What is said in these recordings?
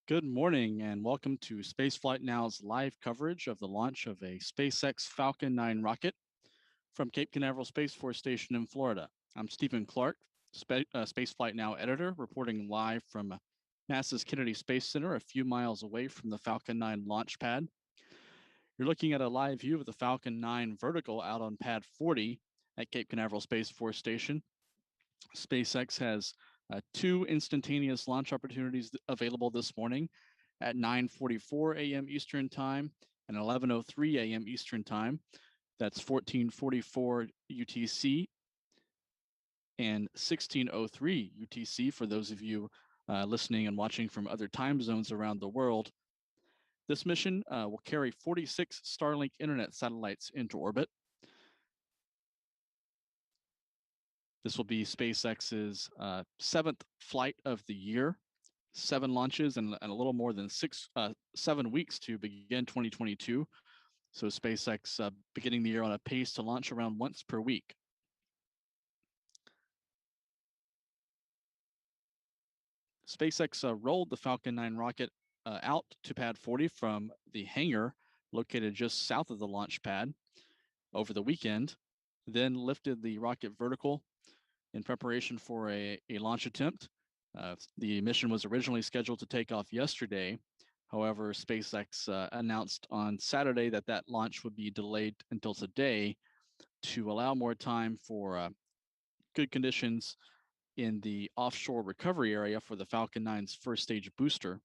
Good morning and welcome to Spaceflight Now's live coverage of the launch of a SpaceX Falcon 9 rocket from Cape Canaveral Space Force Station in Florida. I'm Stephen Clark, Spaceflight Now editor, reporting live from NASA's Kennedy Space Center a few miles away from the Falcon 9 launch pad. You're looking at a live view of the Falcon 9 vertical out on pad 40 at Cape Canaveral Space Force Station. SpaceX has two instantaneous launch opportunities available this morning at 9:44 a.m. Eastern Time and 11:03 a.m. Eastern Time. That's 14:44 UTC and 16:03 UTC for those of you listening and watching from other time zones around the world. This mission will carry 46 Starlink internet satellites into orbit. This will be SpaceX's seventh flight of the year, 7 launches and a little more than 7 weeks to begin 2022. So SpaceX beginning the year on a pace to launch around once per week. SpaceX rolled the Falcon 9 rocket out to pad 40 from the hangar located just south of the launch pad over the weekend, then lifted the rocket vertical in preparation for a launch attempt. The mission was originally scheduled to take off yesterday. However, SpaceX announced on Saturday that that launch would be delayed until today to allow more time for good conditions in the offshore recovery area for the Falcon 9's first stage booster.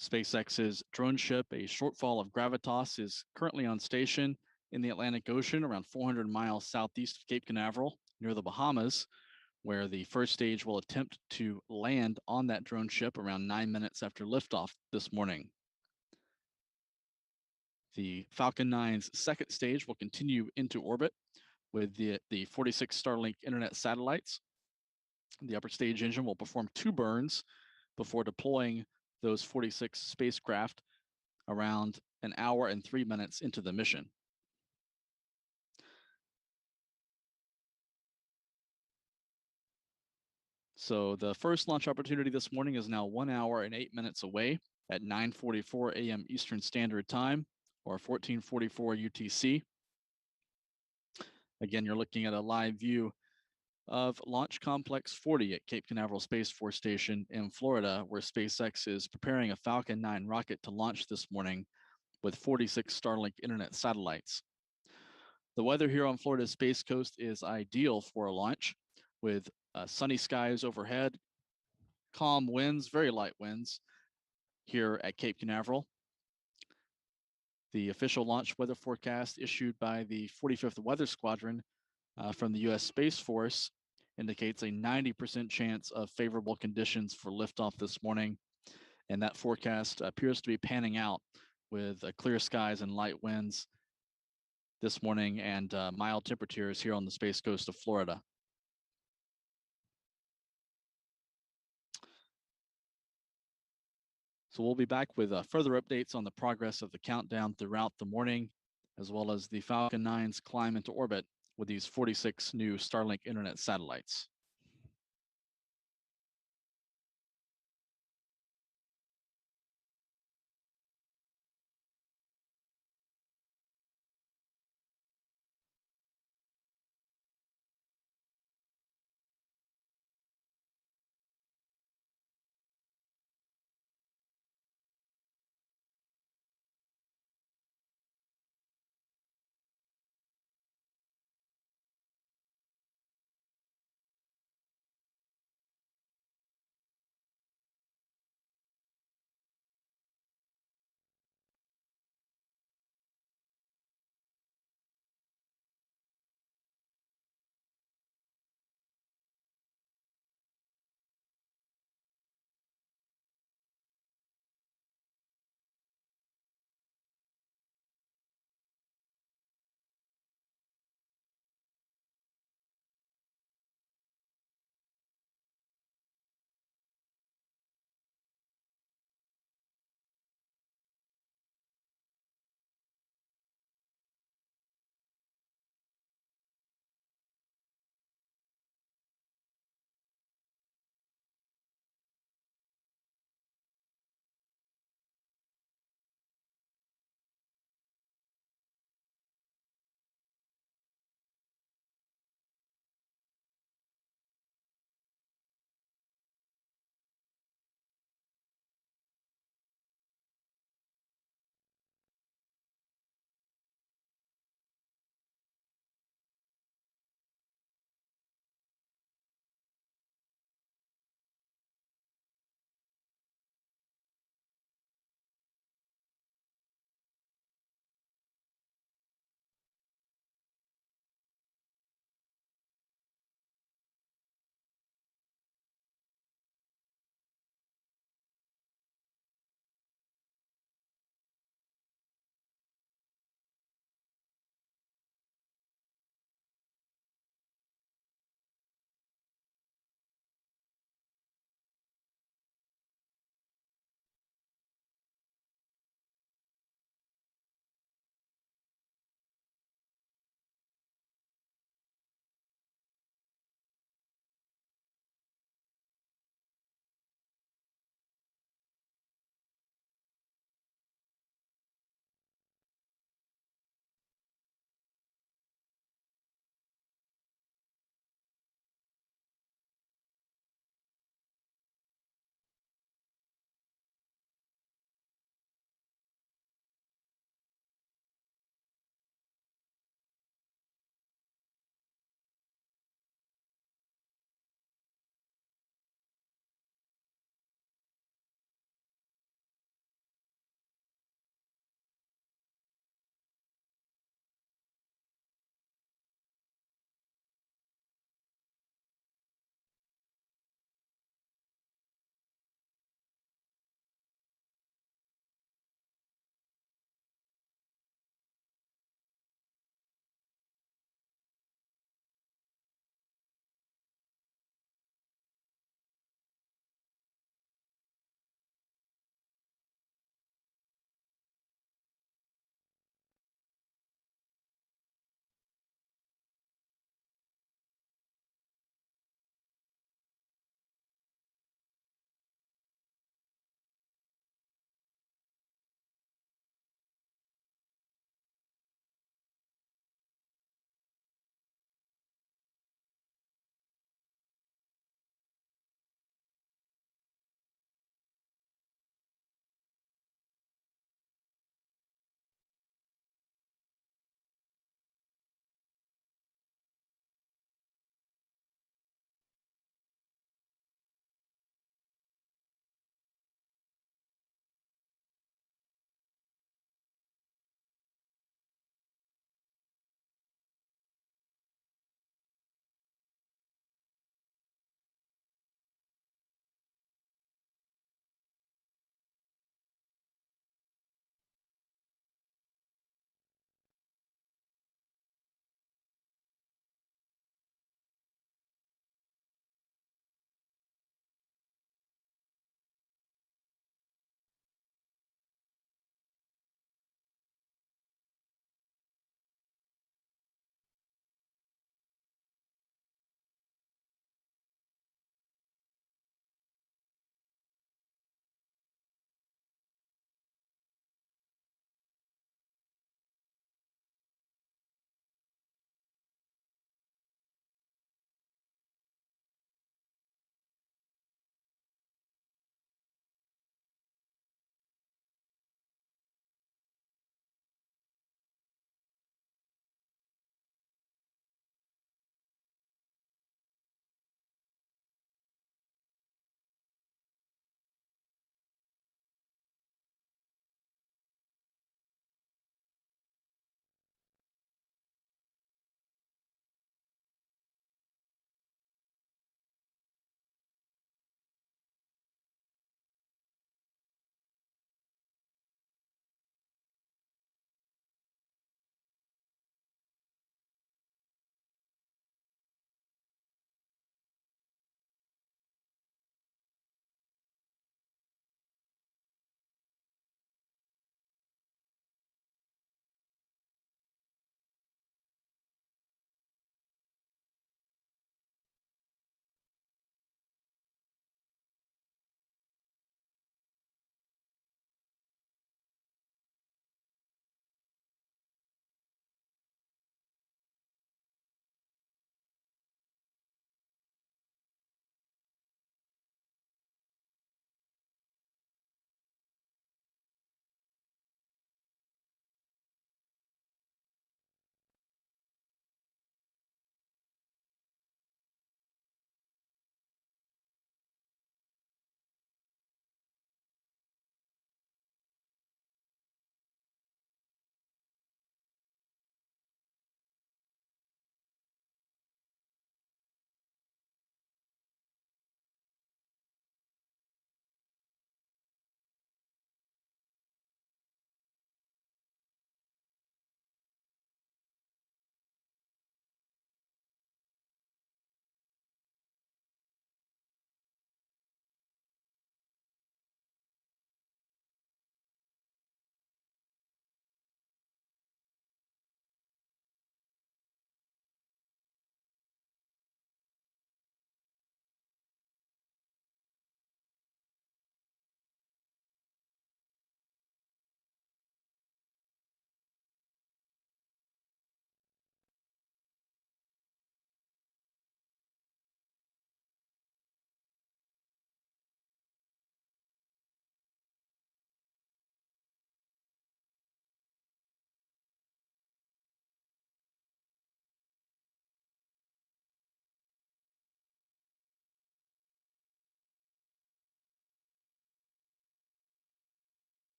SpaceX's drone ship, a shortfall of Gravitas, is currently on station in the Atlantic Ocean around 400 miles southeast of Cape Canaveral near the Bahamas, where the first stage will attempt to land on that drone ship around 9 minutes after liftoff this morning. The Falcon 9's second stage will continue into orbit with the 46 Starlink internet satellites. The upper stage engine will perform 2 burns before deploying those 46 spacecraft around an hour and 3 minutes into the mission. So the first launch opportunity this morning is now 1 hour and 8 minutes away at 9:44 a.m. Eastern Standard Time or 14:44 UTC. Again, you're looking at a live view of Launch Complex 40 at Cape Canaveral Space Force Station in Florida, where SpaceX is preparing a Falcon 9 rocket to launch this morning with 46 Starlink internet satellites. The weather here on Florida's Space Coast is ideal for a launch, with sunny skies overhead, calm winds, very light winds here at Cape Canaveral. The official launch weather forecast issued by the 45th Weather Squadron from the U.S. Space Force indicates a 90% chance of favorable conditions for liftoff this morning. And that forecast appears to be panning out with clear skies and light winds this morning and mild temperatures here on the Space Coast of Florida. So we'll be back with further updates on the progress of the countdown throughout the morning, as well as the Falcon 9's climb into orbit with these 46 new Starlink internet satellites.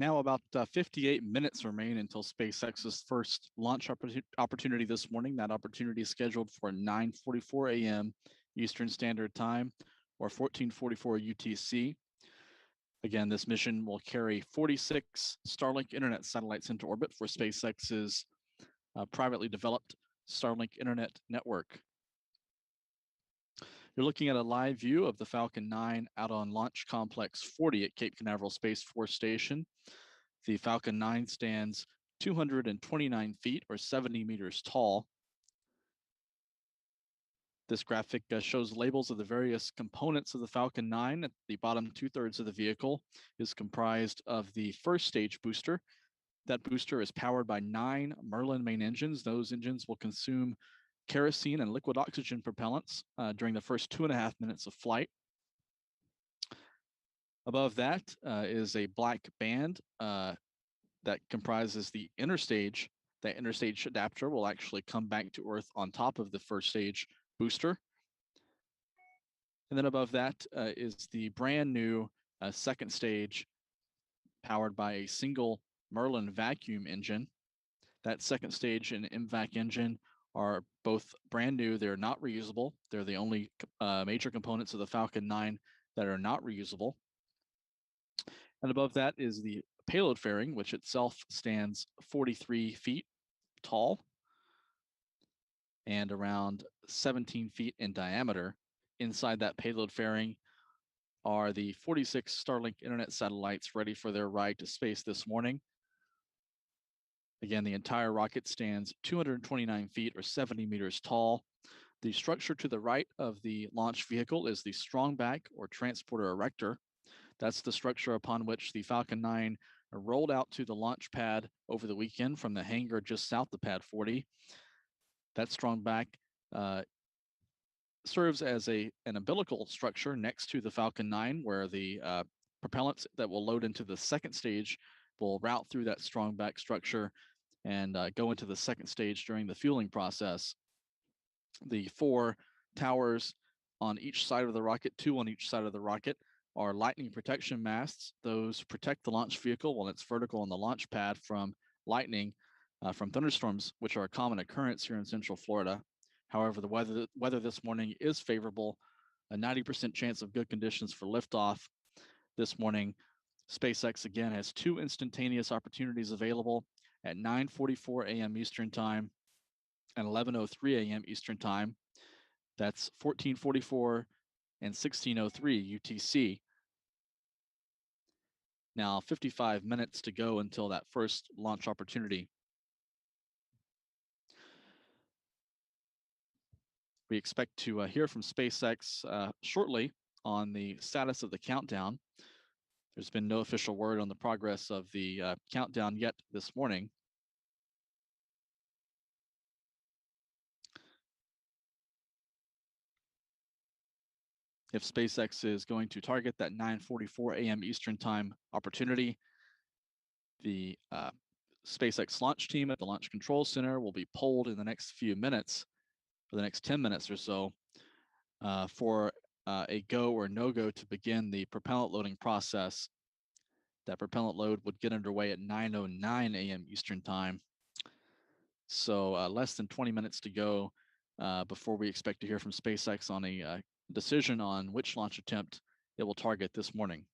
Now about 58 minutes remain until SpaceX's first launch opportunity this morning. That opportunity is scheduled for 9:44 a.m. Eastern Standard Time or 14:44 UTC. Again, this mission will carry 46 Starlink internet satellites into orbit for SpaceX's privately developed Starlink internet network. You're looking at a live view of the Falcon 9 out on Launch Complex 40 at Cape Canaveral Space Force Station. The Falcon 9 stands 229 feet or 70 meters tall. This graphic shows labels of the various components of the Falcon 9. At the bottom 2/3 of the vehicle is comprised of the first stage booster. That booster is powered by 9 Merlin main engines. Those engines will consume kerosene and liquid oxygen propellants during the first 2.5 minutes of flight. Above that is a black band that comprises the inner stage. That inner stage adapter will actually come back to Earth on top of the first stage booster. And then above that is the brand new second stage powered by a single Merlin vacuum engine. That second stage and MVAC engine are both brand new. They're not reusable. They're the only major components of the Falcon 9 that are not reusable. And above that is the payload fairing, which itself stands 43 feet tall and around 17 feet in diameter. Inside that payload fairing are the 46 Starlink internet satellites ready for their ride to space this morning. Again, the entire rocket stands 229 feet or 70 meters tall. The structure to the right of the launch vehicle is the strongback or transporter erector. That's the structure upon which the Falcon 9 rolled out to the launch pad over the weekend from the hangar just south of Pad 40. That strongback serves as an umbilical structure next to the Falcon 9, where the propellants that will load into the second stage will route through that strongback structure and go into the second stage during the fueling process. The 4 towers on each side of the rocket, 2 on each side of the rocket, are lightning protection masts. Those protect the launch vehicle while it's vertical on the launch pad from lightning, from thunderstorms, which are a common occurrence here in Central Florida. However, the weather this morning is favorable, a 90% chance of good conditions for liftoff. This morning, SpaceX again has 2 instantaneous opportunities available at 9:44 a.m. Eastern Time and 11:03 a.m. Eastern Time. That's 14:44 and 16:03 UTC. Now 55 minutes to go until that first launch opportunity. We expect to hear from SpaceX shortly on the status of the countdown. There's been no official word on the progress of the countdown yet this morning. If SpaceX is going to target that 9:44 a.m. Eastern Time opportunity, the SpaceX launch team at the Launch Control Center will be polled in the next few minutes, for the next 10 minutes or so, for a go or no-go to begin the propellant loading process. That propellant load would get underway at 9:09 a.m. Eastern Time. So less than 20 minutes to go before we expect to hear from SpaceX on a decision on which launch attempt it will target this morning.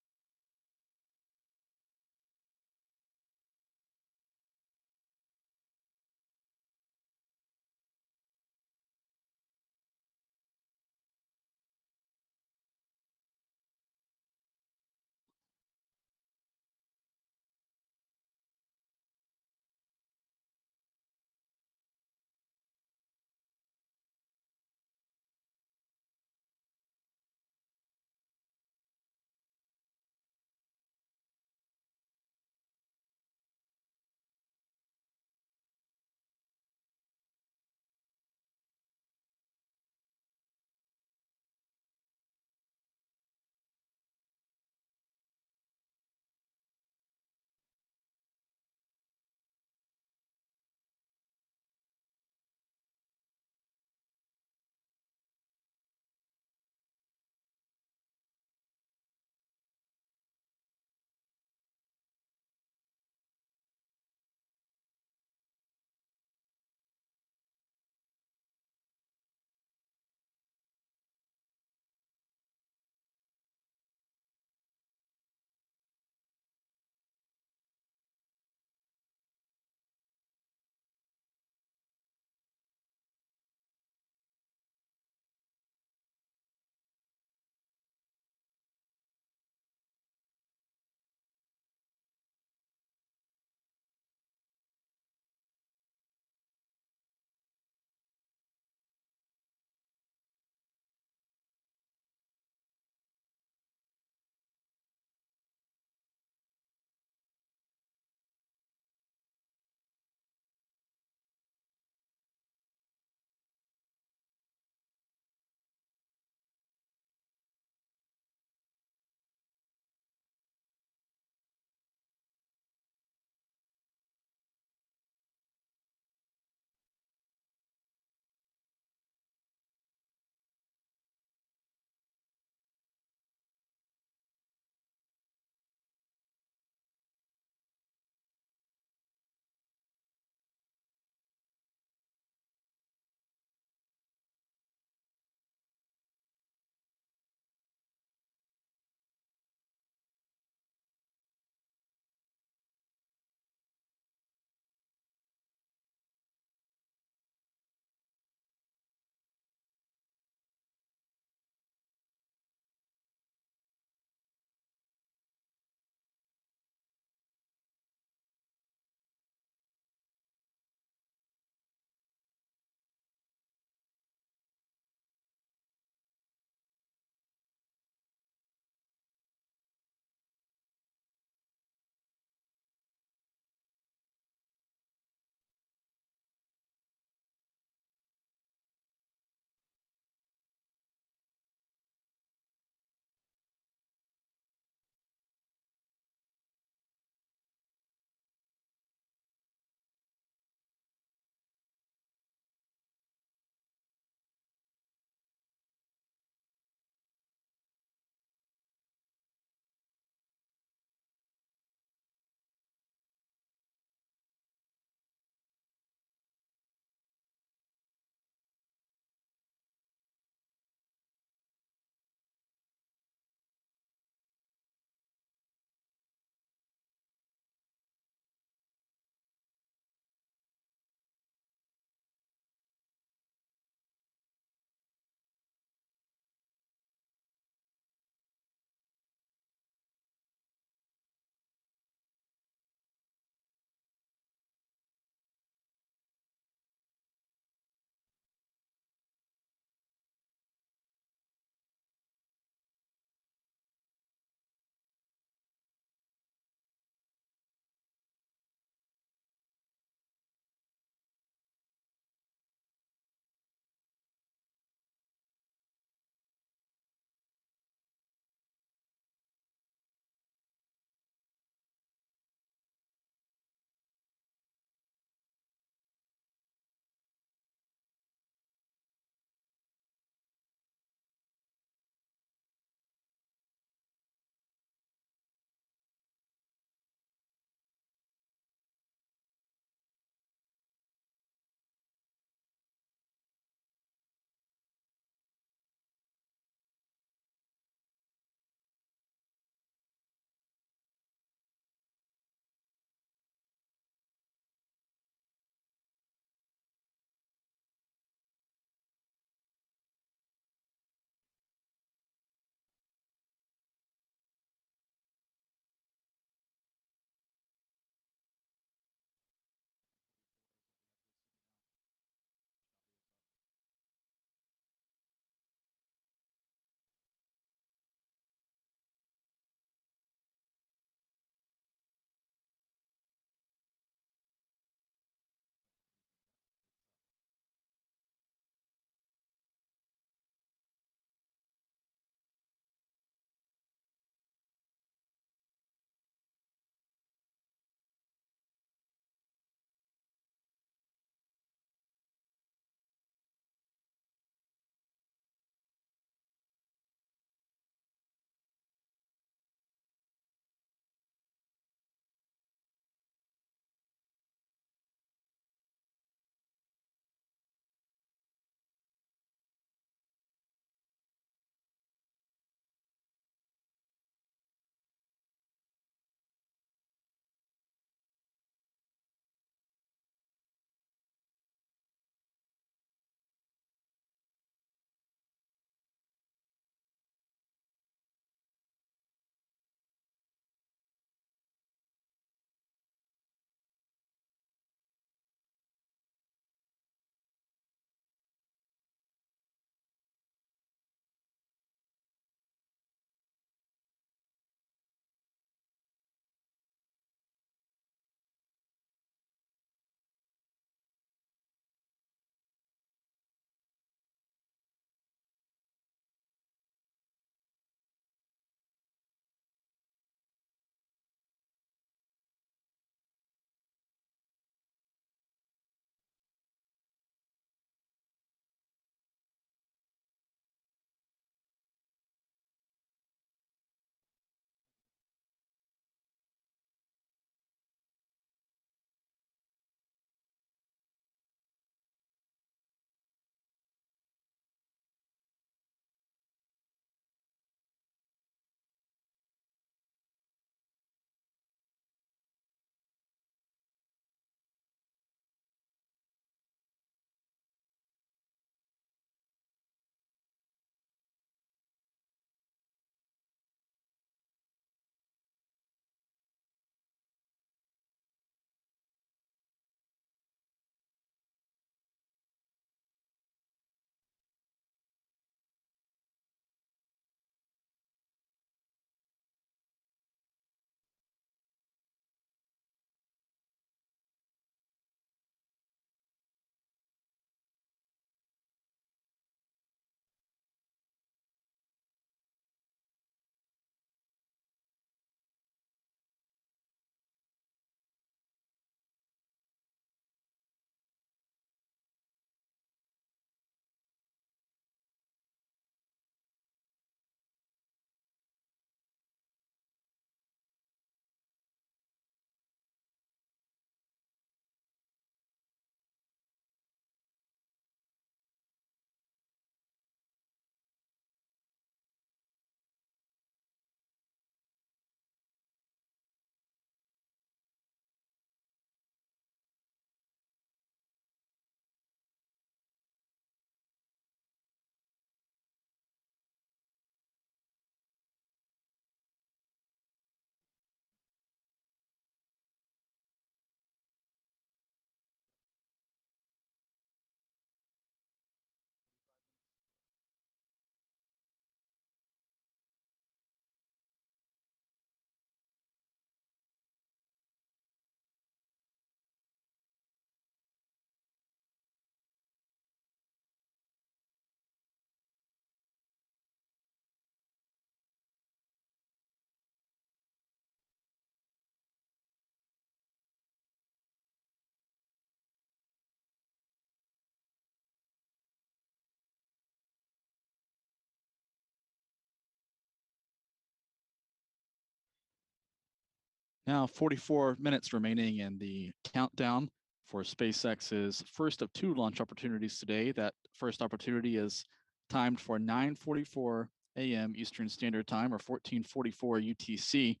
Now, 44 minutes remaining in the countdown for SpaceX's first of two launch opportunities today. That first opportunity is timed for 9:44 a.m. Eastern Standard Time, or 14:44 UTC.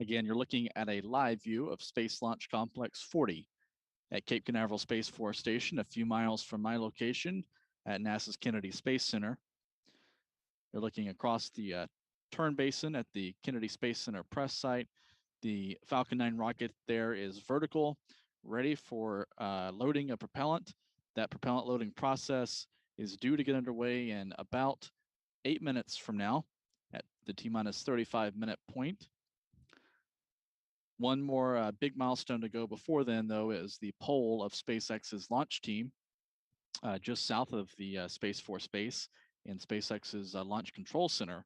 Again, you're looking at a live view of Space Launch Complex 40 at Cape Canaveral Space Force Station, a few miles from my location at NASA's Kennedy Space Center. You're looking across the turn basin at the Kennedy Space Center press site. The Falcon 9 rocket there is vertical, ready for loading a propellant. That propellant loading process is due to get underway in about 8 minutes from now at the T-minus 35-minute point. One more big milestone to go before then, though, is the pole of SpaceX's launch team just south of the Space Force base in SpaceX's Launch Control Center.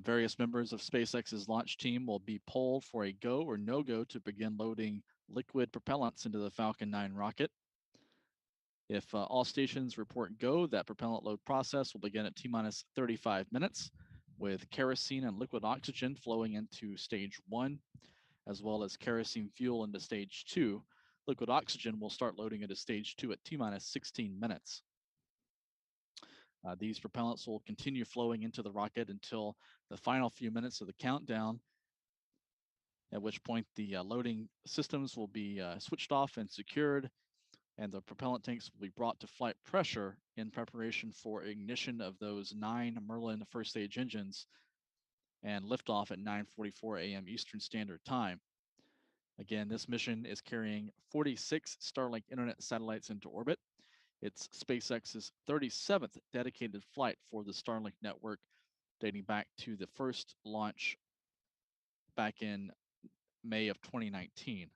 Various members of SpaceX's launch team will be polled for a go or no-go to begin loading liquid propellants into the Falcon 9 rocket. If all stations report go, that propellant load process will begin at T-minus 35 minutes, with kerosene and liquid oxygen flowing into stage 1, as well as kerosene fuel into stage 2. Liquid oxygen will start loading into stage 2 at T-minus 16 minutes. These propellants will continue flowing into the rocket until the final few minutes of the countdown, at which point the loading systems will be switched off and secured, and the propellant tanks will be brought to flight pressure in preparation for ignition of those 9 Merlin first stage engines and liftoff at 9:44 a.m. Eastern Standard Time. Again, this mission is carrying 46 Starlink internet satellites into orbit. It's SpaceX's 37th dedicated flight for the Starlink network, dating back to the first launch back in May of 2019.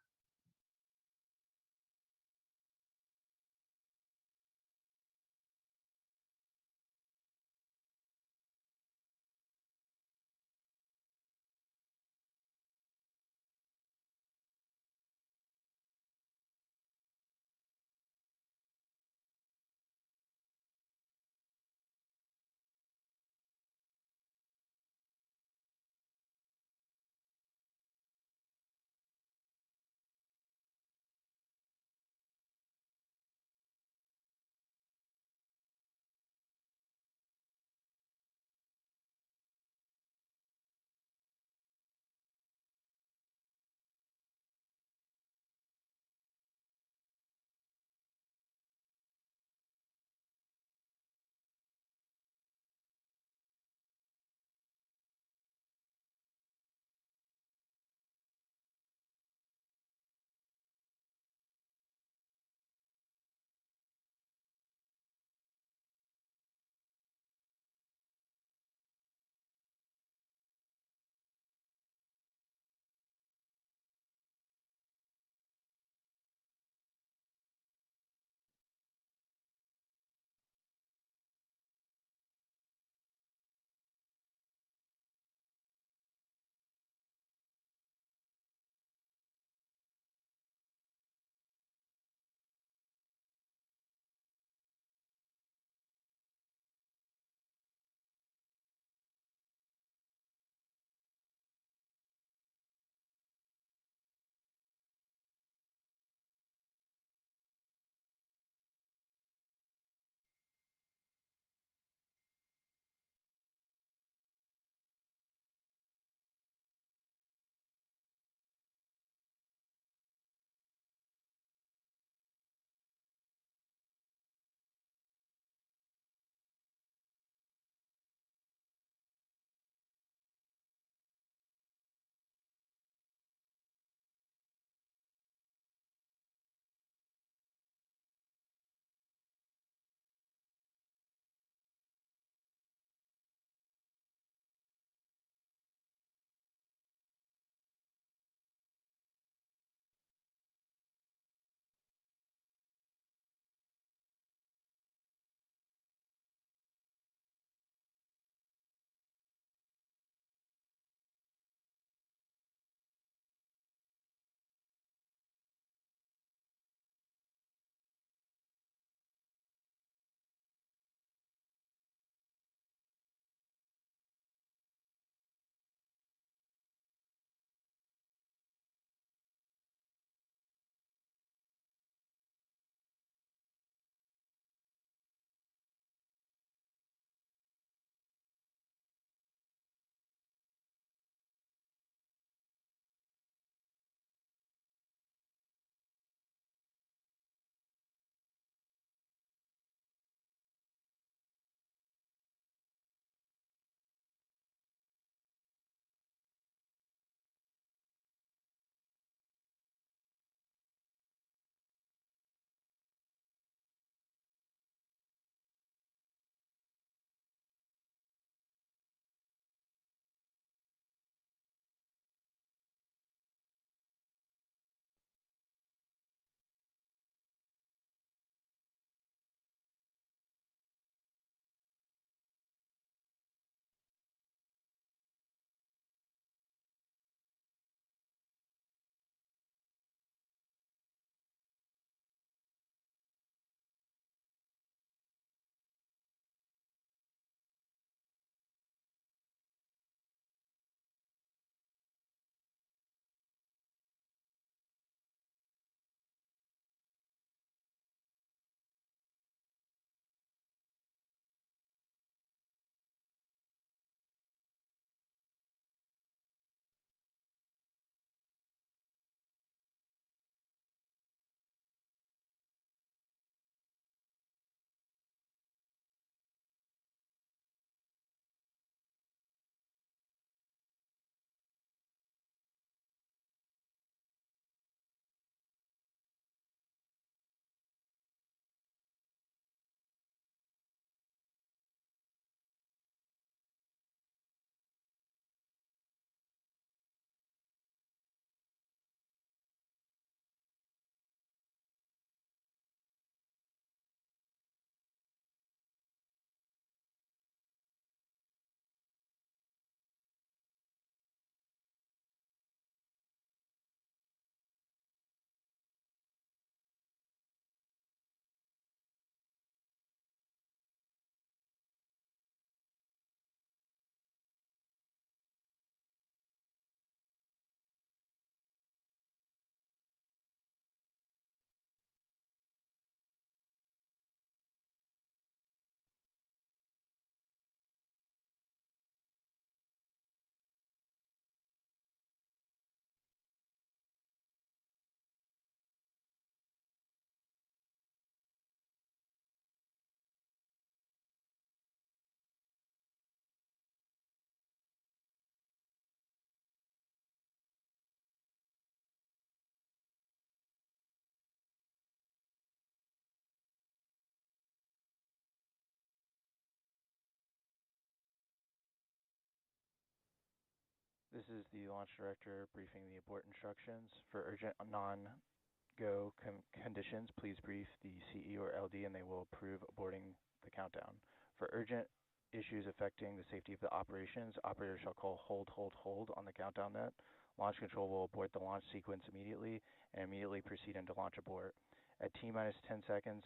This is the launch director briefing the abort instructions. For urgent non-go conditions, please brief the CE or LD and they will approve aborting the countdown. For urgent issues affecting the safety of the operations, operators shall call hold on the countdown net. Launch control will abort the launch sequence immediately and immediately proceed into launch abort. At T-minus 10 seconds,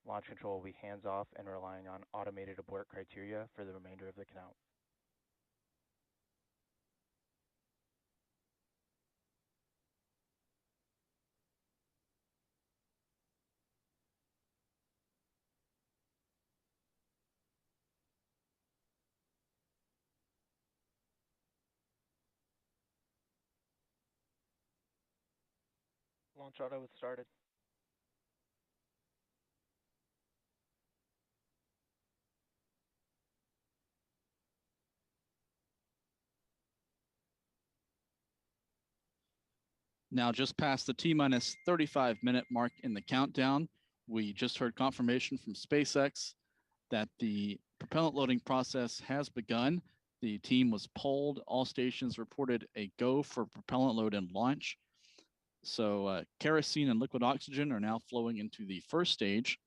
launch control will be hands-off and relying on automated abort criteria for the remainder of the count. Launch auto is started. Now, just past the T-minus 35-minute mark in the countdown, we just heard confirmation from SpaceX that the propellant loading process has begun. The team was polled. All stations reported a go for propellant load and launch. So kerosene and liquid oxygen are now flowing into the first stage,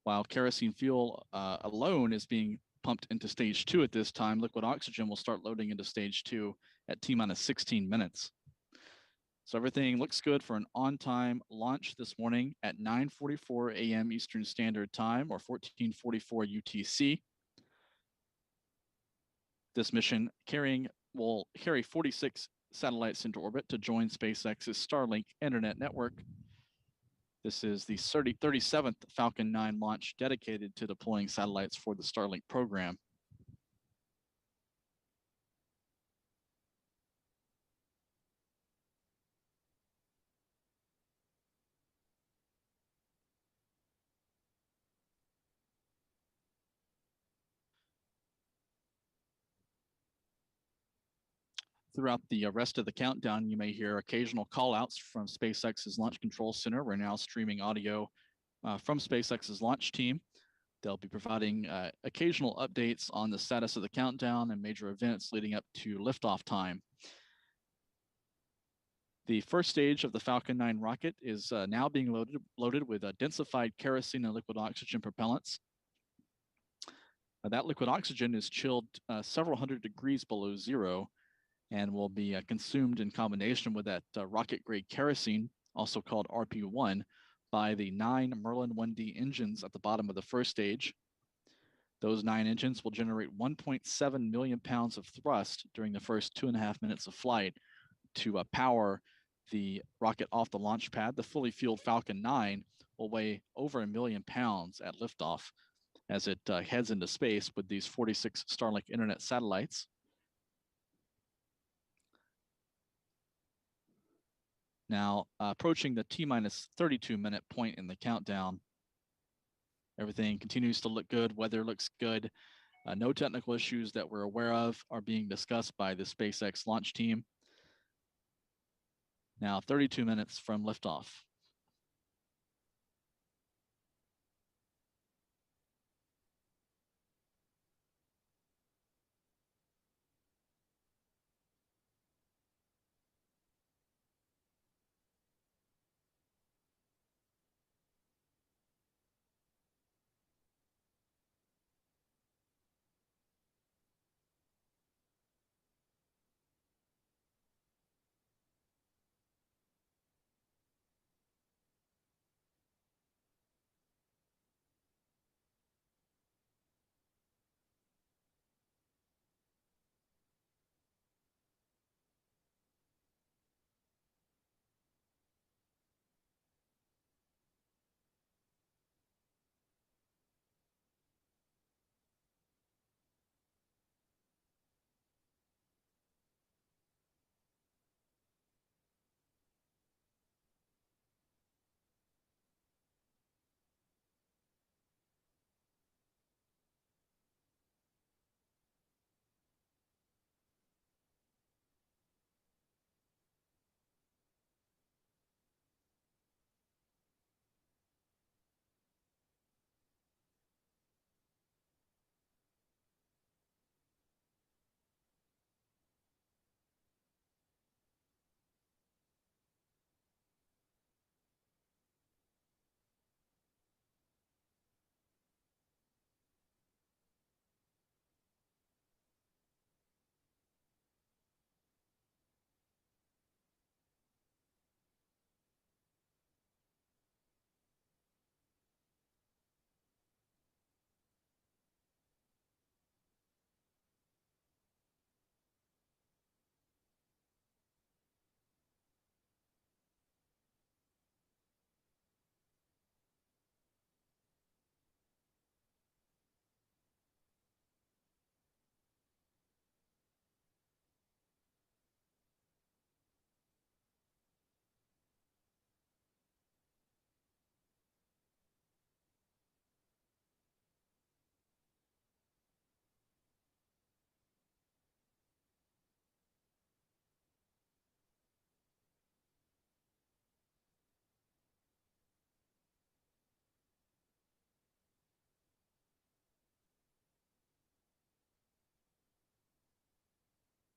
while kerosene fuel alone is being pumped into stage 2 at this time. Liquid oxygen will start loading into stage 2 at T-minus 16 minutes. So everything looks good for an on-time launch this morning at 9:44 a.m. Eastern Standard Time, or 14:44 UTC. This mission will carry 46 satellites into orbit to join SpaceX's Starlink internet network. This is the 37th Falcon 9 launch dedicated to deploying satellites for the Starlink program. Throughout the rest of the countdown, you may hear occasional callouts from SpaceX's Launch Control Center. We're now streaming audio from SpaceX's launch team. They'll be providing occasional updates on the status of the countdown and major events leading up to liftoff time. The first stage of the Falcon 9 rocket is now being loaded with densified kerosene and liquid oxygen propellants. That liquid oxygen is chilled several hundred degrees below zero and will be consumed in combination with that rocket-grade kerosene, also called RP1, by the 9 Merlin 1D engines at the bottom of the first stage. Those 9 engines will generate 1.7 million pounds of thrust during the first 2.5 minutes of flight to power the rocket off the launch pad. The fully fueled Falcon 9 will weigh over 1 million pounds at liftoff as it heads into space with these 46 Starlink internet satellites. Now, approaching the T-minus 32-minute point in the countdown, everything continues to look good. Weather looks good. No technical issues that we're aware of are being discussed by the SpaceX launch team. Now, 32 minutes from liftoff.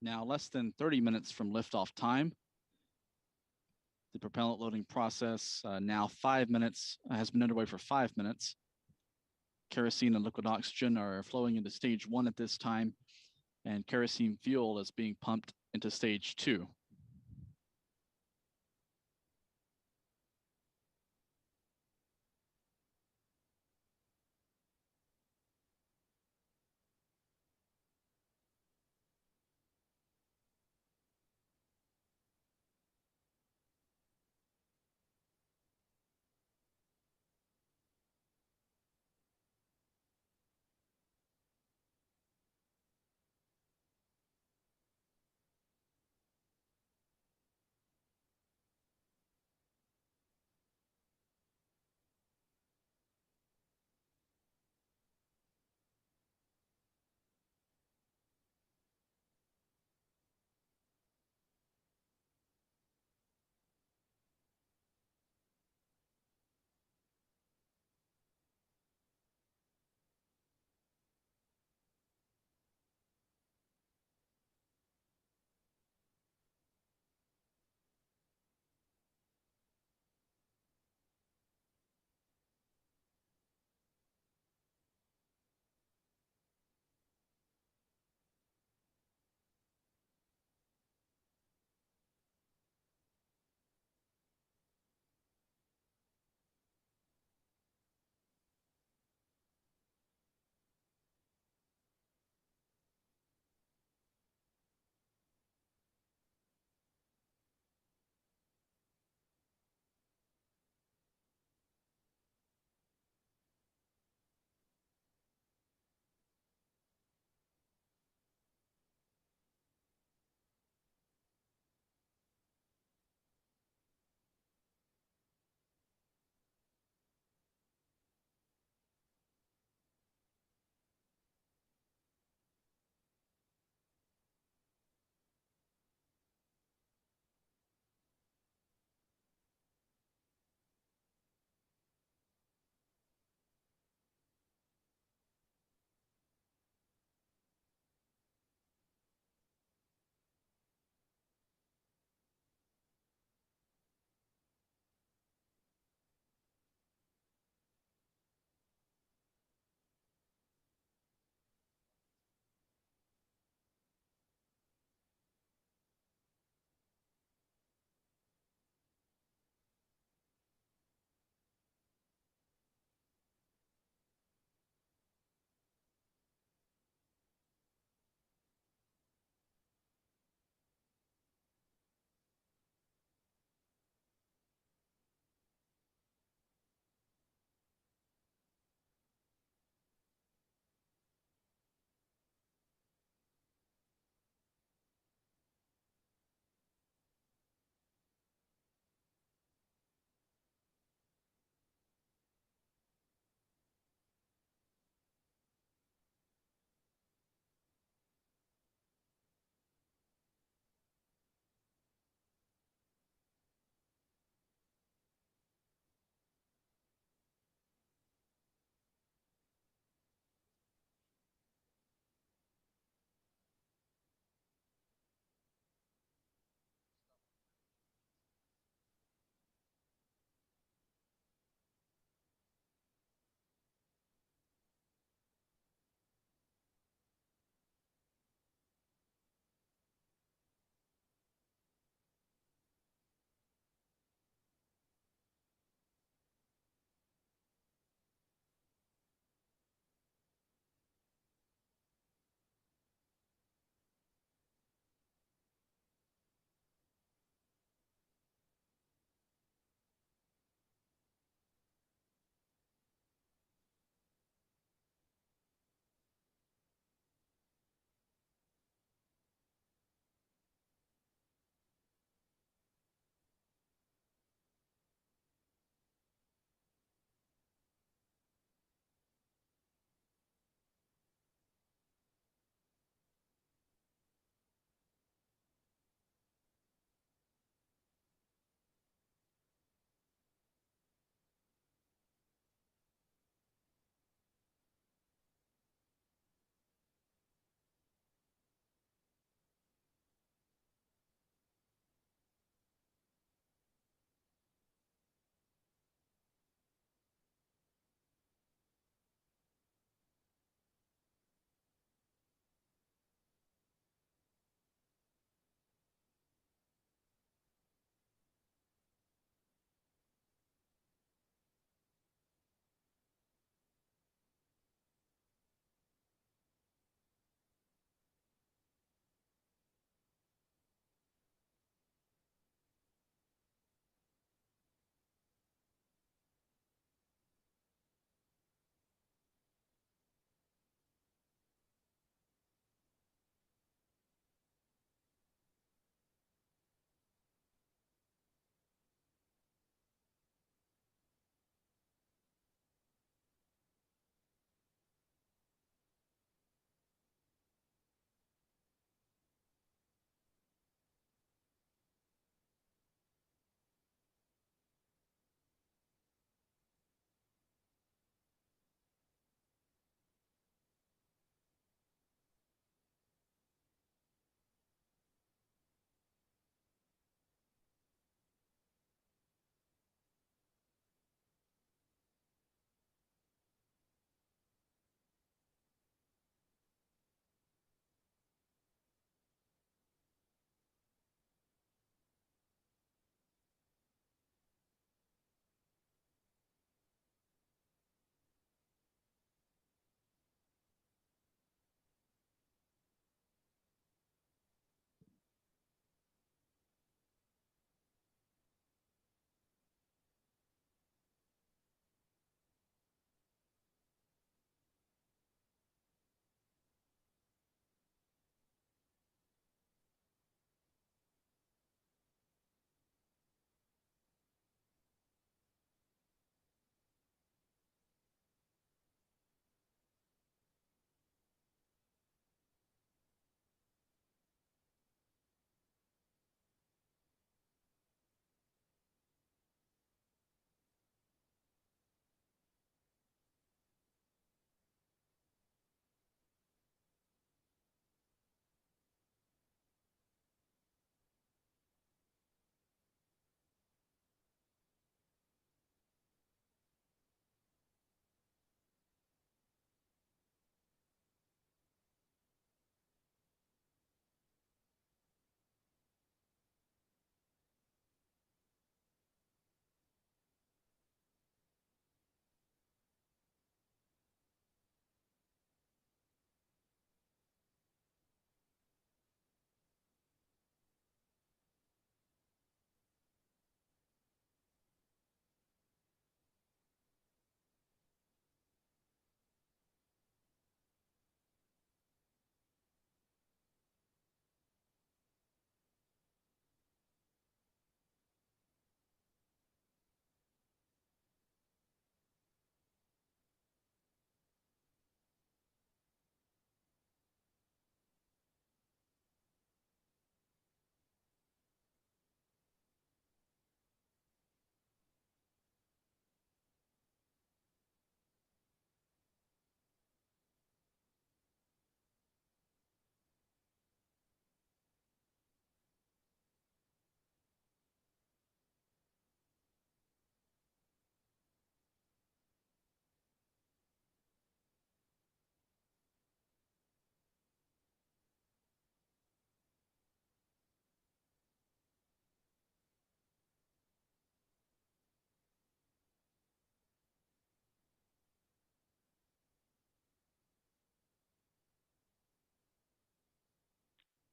Now, less than 30 minutes from liftoff time, the propellant loading process now 5 minutes has been underway for 5 minutes. Kerosene and liquid oxygen are flowing into stage 1 at this time, and kerosene fuel is being pumped into stage 2.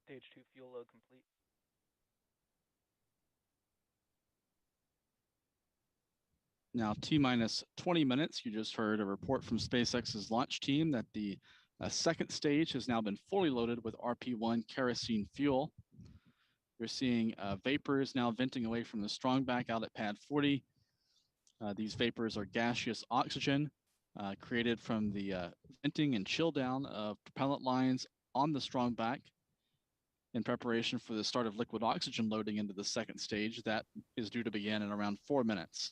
Stage 2 fuel load complete. Now, T-minus 20 minutes, you just heard a report from SpaceX's launch team that the second stage has now been fully loaded with RP-1 kerosene fuel. You're seeing vapors now venting away from the strongback out at pad 40. These vapors are gaseous oxygen created from the venting and chill down of propellant lines on the strongback in preparation for the start of liquid oxygen loading into the second stage. That is due to begin in around 4 minutes.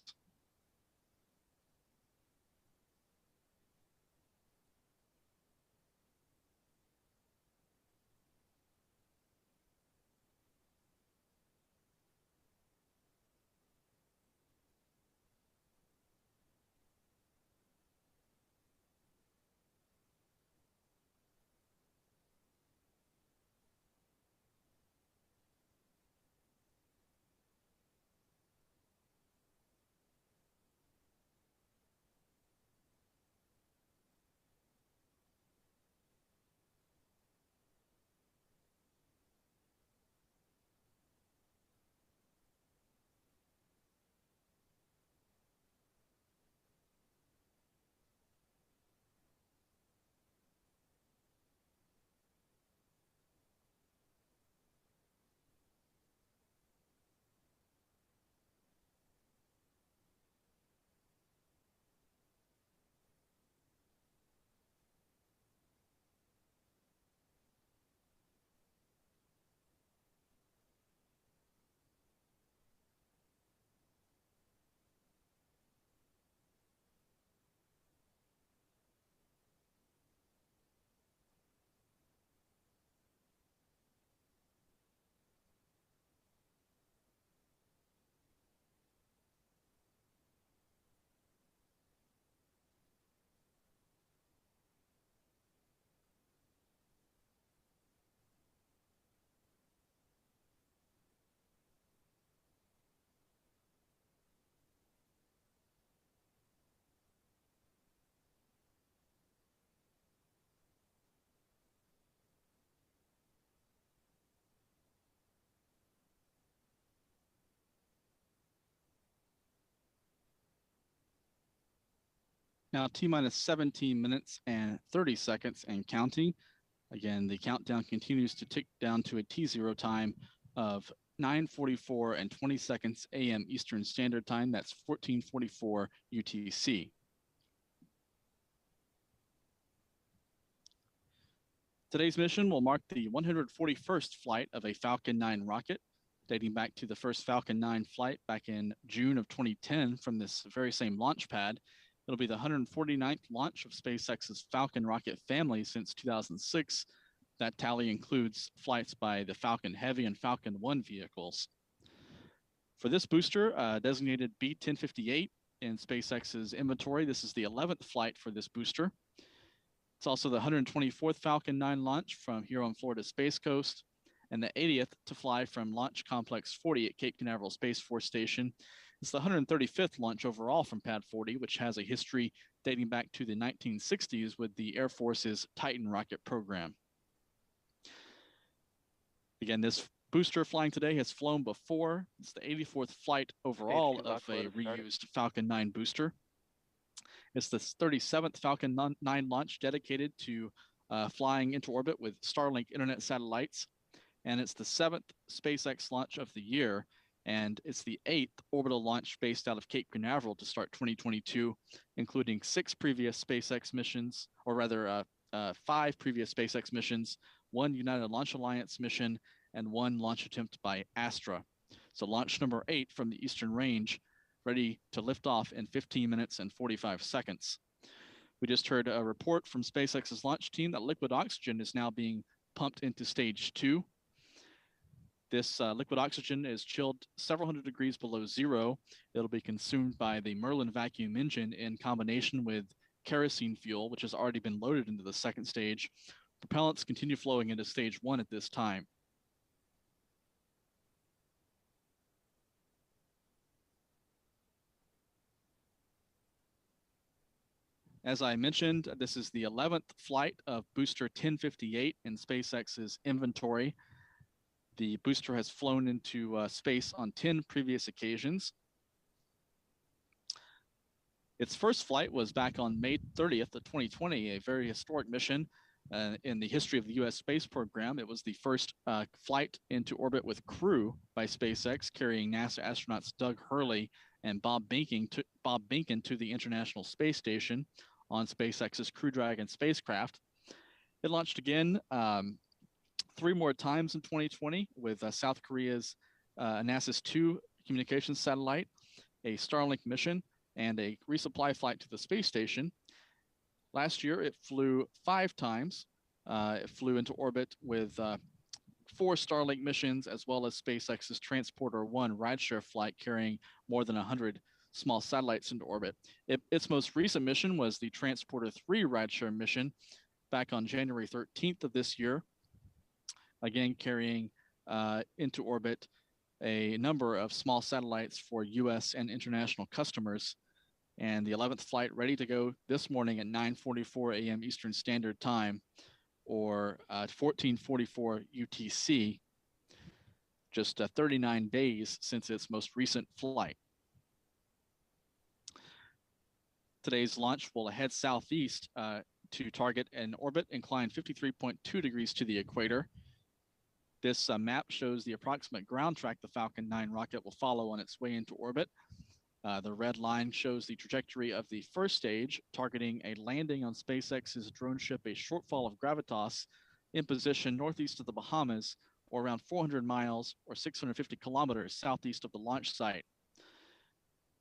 Now, T-minus 17 minutes and 30 seconds and counting. Again, the countdown continues to tick down to a T0 time of 9:44 and 20 seconds a.m. Eastern Standard Time. That's 14:44 UTC. Today's mission will mark the 141st flight of a Falcon 9 rocket, dating back to the first Falcon 9 flight back in June of 2010 from this very same launch pad. It'll be the 149th launch of SpaceX's Falcon rocket family since 2006. That tally includes flights by the Falcon Heavy and Falcon 1 vehicles. For this booster, designated B1058 in SpaceX's inventory, this is the 11th flight for this booster. It's also the 124th Falcon 9 launch from here on Florida's Space Coast, and the 80th to fly from Launch Complex 40 at Cape Canaveral Space Force Station. It's the 135th launch overall from Pad 40, which has a history dating back to the 1960s with the Air Force's Titan rocket program. Again, this booster flying today has flown before. It's the 84th flight overall of a reused Falcon 9 booster. It's the 37th Falcon 9 launch dedicated to flying into orbit with Starlink internet satellites. And it's the 7th SpaceX launch of the year. And it's the 8th orbital launch based out of Cape Canaveral to start 2022, including 6 previous SpaceX missions, or rather 5 previous SpaceX missions, 1 United Launch Alliance mission, and 1 launch attempt by Astra. So launch number 8 from the Eastern Range, ready to lift off in 15 minutes and 45 seconds. We just heard a report from SpaceX's launch team that liquid oxygen is now being pumped into stage 2. This liquid oxygen is chilled several hundred degrees below zero. It'll be consumed by the Merlin vacuum engine in combination with kerosene fuel, which has already been loaded into the second stage. Propellants continue flowing into stage 1 at this time. As I mentioned, this is the 11th flight of booster 1058 in SpaceX's inventory. The booster has flown into space on 10 previous occasions. Its first flight was back on May 30th of 2020, a very historic mission in the history of the U.S. space program. It was the first flight into orbit with crew by SpaceX, carrying NASA astronauts Doug Hurley and Bob Behnken to the International Space Station on SpaceX's Crew Dragon spacecraft. It launched again 3 more times in 2020 with South Korea's NASA's 2 communications satellite, a Starlink mission, and a resupply flight to the space station. Last year, it flew 5 times. It flew into orbit with 4 Starlink missions, as well as SpaceX's Transporter-1 rideshare flight carrying more than 100 small satellites into orbit. Its most recent mission was the Transporter-3 rideshare mission back on January 13th of this year, again carrying into orbit a number of small satellites for U.S. and international customers. And the 11th flight ready to go this morning at 9:44 a.m. Eastern Standard Time, or 14:44 UTC, just 39 days since its most recent flight. Today's launch will head southeast to target an orbit inclined 53.2 degrees to the equator. This map shows the approximate ground track the Falcon 9 rocket will follow on its way into orbit. The red line shows the trajectory of the first stage, targeting a landing on SpaceX's drone ship, a shortfall of gravitas, in position northeast of the Bahamas, or around 400 miles or 650 kilometers southeast of the launch site.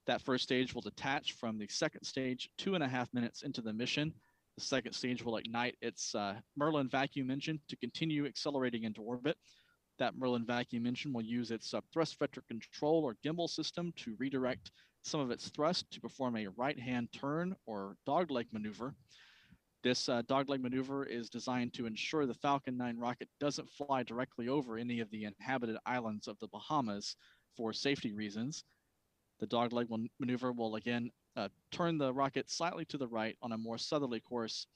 That first stage will detach from the second stage 2.5 minutes into the mission. The second stage will ignite its Merlin vacuum engine to continue accelerating into orbit. That Merlin vacuum engine will use its thrust vector control or gimbal system to redirect some of its thrust to perform a right-hand turn or dogleg maneuver. This dogleg maneuver is designed to ensure the Falcon 9 rocket doesn't fly directly over any of the inhabited islands of the Bahamas for safety reasons. The dogleg maneuver will again turn the rocket slightly to the right on a more southerly course,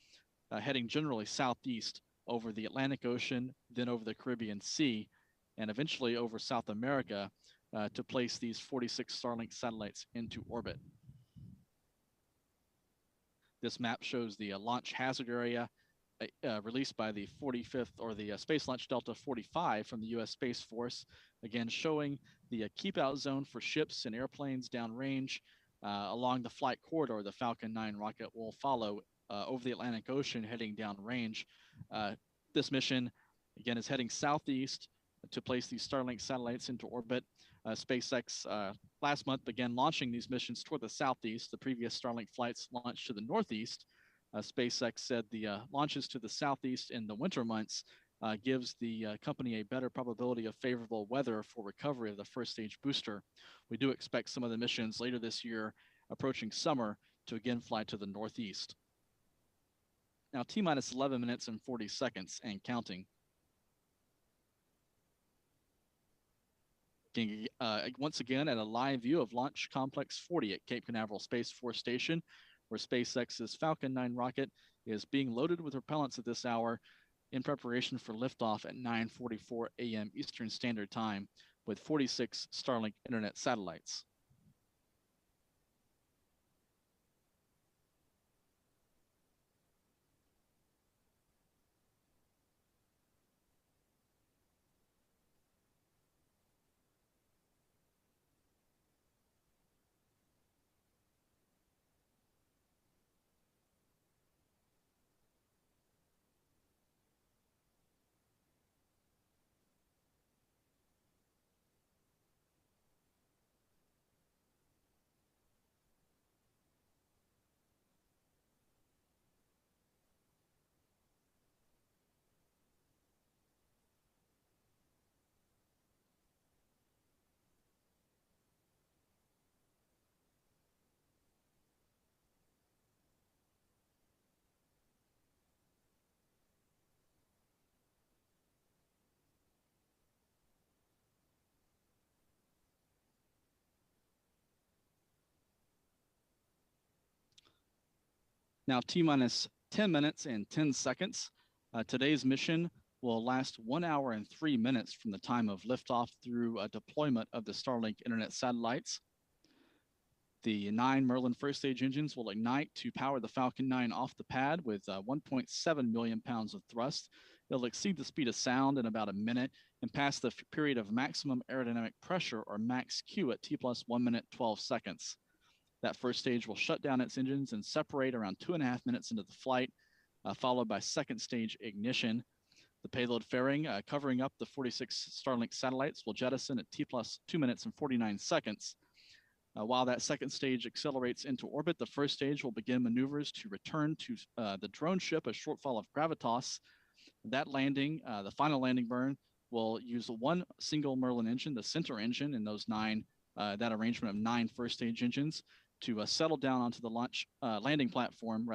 heading generally southeast over the Atlantic Ocean, then over the Caribbean Sea, and eventually over South America to place these 46 Starlink satellites into orbit. This map shows the launch hazard area released by the 45th or the Space Launch Delta 45 from the U.S. Space Force, again showing the keep out zone for ships and airplanes downrange along the flight corridor the Falcon 9 rocket will follow over the Atlantic Ocean heading downrange. This mission, again, is heading southeast to place these Starlink satellites into orbit. SpaceX last month began launching these missions toward the southeast. The previous Starlink flights launched to the northeast. SpaceX said the launches to the southeast in the winter months gives the company a better probability of favorable weather for recovery of the first stage booster. We do expect some of the missions later this year, approaching summer, to again fly to the northeast. Now, T-minus 11 minutes and 40 seconds and counting. Once again at a live view of Launch Complex 40 at Cape Canaveral Space Force Station, where SpaceX's Falcon 9 rocket is being loaded with propellants at this hour in preparation for liftoff at 9:44 a.m. Eastern Standard Time with 46 Starlink internet satellites. Now, T-minus 10 minutes and 10 seconds. Today's mission will last 1 hour and 3 minutes from the time of liftoff through deployment of the Starlink internet satellites. The 9 Merlin first stage engines will ignite to power the Falcon 9 off the pad with 1.7 million pounds of thrust. It'll exceed the speed of sound in about a minute and pass the period of maximum aerodynamic pressure, or max Q, at T plus 1 minute 12 seconds. That first stage will shut down its engines and separate around 2.5 minutes into the flight, followed by second stage ignition. The payload fairing covering up the 46 Starlink satellites will jettison at T plus 2 minutes and 49 seconds. While that second stage accelerates into orbit, the first stage will begin maneuvers to return to the drone ship, a shortfall of gravitas. That landing, the final landing burn, will use one single Merlin engine, the center engine, in those that arrangement of 9 first stage engines, to settle down onto the landing platform,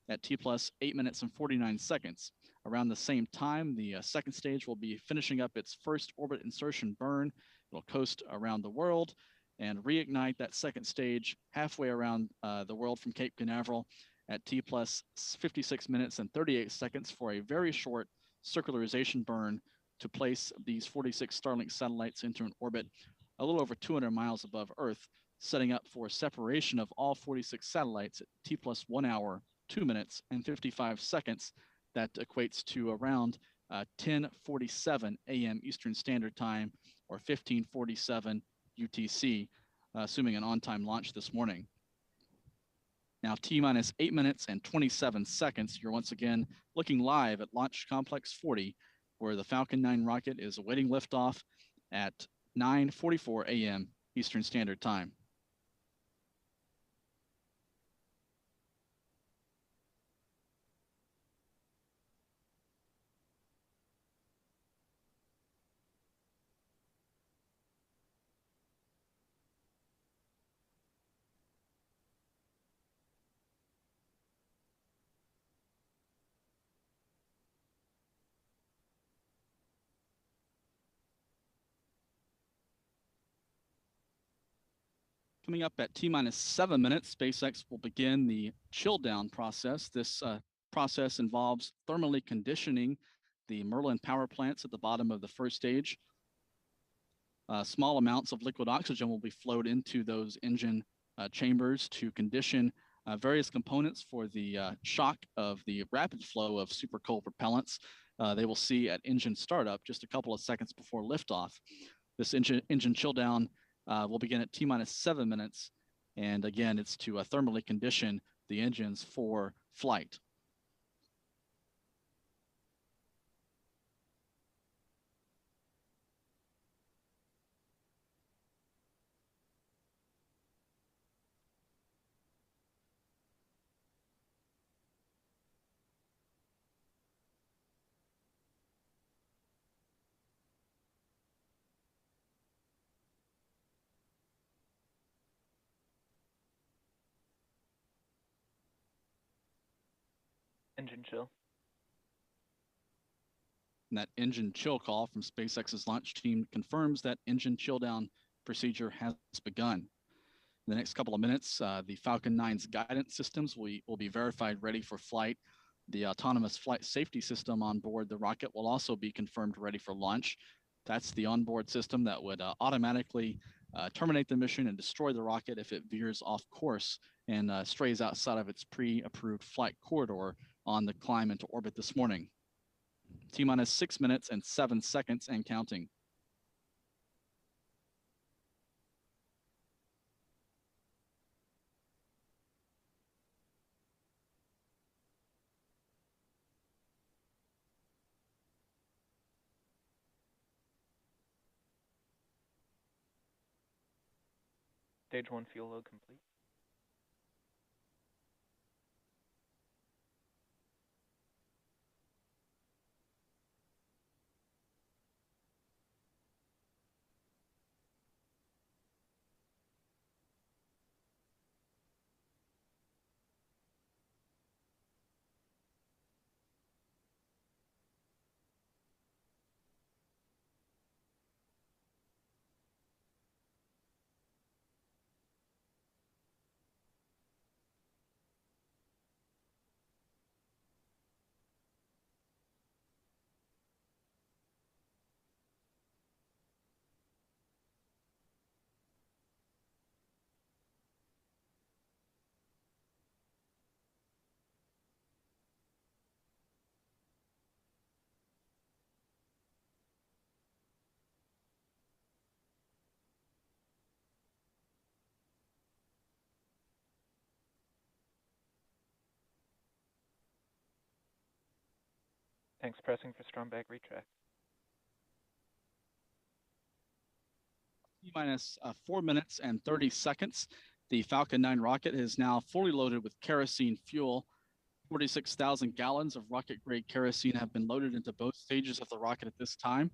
at T plus 8 minutes and 49 seconds. Around the same time, the second stage will be finishing up its first orbit insertion burn. It'll coast around the world and reignite that second stage halfway around the world from Cape Canaveral at T plus 56 minutes and 38 seconds for a very short circularization burn to place these 46 Starlink satellites into an orbit a little over 200 miles above Earth, setting up for separation of all 46 satellites at T plus 1 hour, 2 minutes, and 55 seconds. That equates to around 10:47 a.m. Eastern Standard Time, or 15:47 UTC, assuming an on-time launch this morning. Now, T minus 8 minutes and 27 seconds, you're once again looking live at Launch Complex 40, where the Falcon 9 rocket is awaiting liftoff at 9:44 a.m. Eastern Standard Time. Coming up at T minus 7 minutes, SpaceX will begin the chill down process. This process involves thermally conditioning the Merlin power plants at the bottom of the first stage. Small amounts of liquid oxygen will be flowed into those engine chambers to condition various components for the shock of the rapid flow of super cold propellants they will see at engine startup just a couple of seconds before liftoff. This engine chill down will begin at T minus 7 minutes. And again, it's to thermally condition the engines for flight. Engine chill. And that engine chill call from SpaceX's launch team confirms that engine chill down procedure has begun. In the next couple of minutes, the Falcon 9's guidance systems will be verified ready for flight. The autonomous flight safety system on board the rocket will also be confirmed ready for launch. That's the onboard system that would automatically terminate the mission and destroy the rocket if it veers off course and strays outside of its pre-approved flight corridor on the climb into orbit this morning. T minus 6 minutes and 7 seconds and counting. Stage 1 fuel load complete. Thanks, pressing for strong back retract. T-minus 4 minutes and 30 seconds. The Falcon 9 rocket is now fully loaded with kerosene fuel. 46,000 gallons of rocket-grade kerosene have been loaded into both stages of the rocket at this time.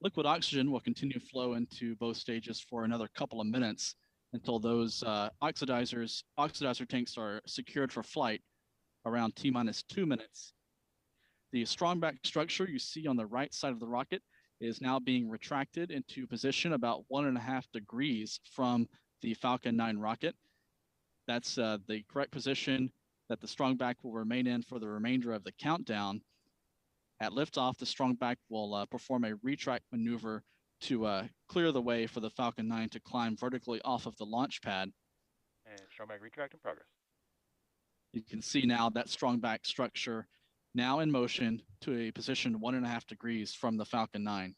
Liquid oxygen will continue to flow into both stages for another couple of minutes until those oxidizer tanks are secured for flight around T-minus 2 minutes. The strong back structure you see on the right side of the rocket is now being retracted into position about 1.5 degrees from the Falcon 9 rocket. That's the correct position that the strong back will remain in for the remainder of the countdown. At liftoff, the strong back will perform a retract maneuver to clear the way for the Falcon 9 to climb vertically off of the launch pad. And strong back retract in progress. You can see now that strong back structure now in motion to a position 1.5 degrees from the Falcon 9.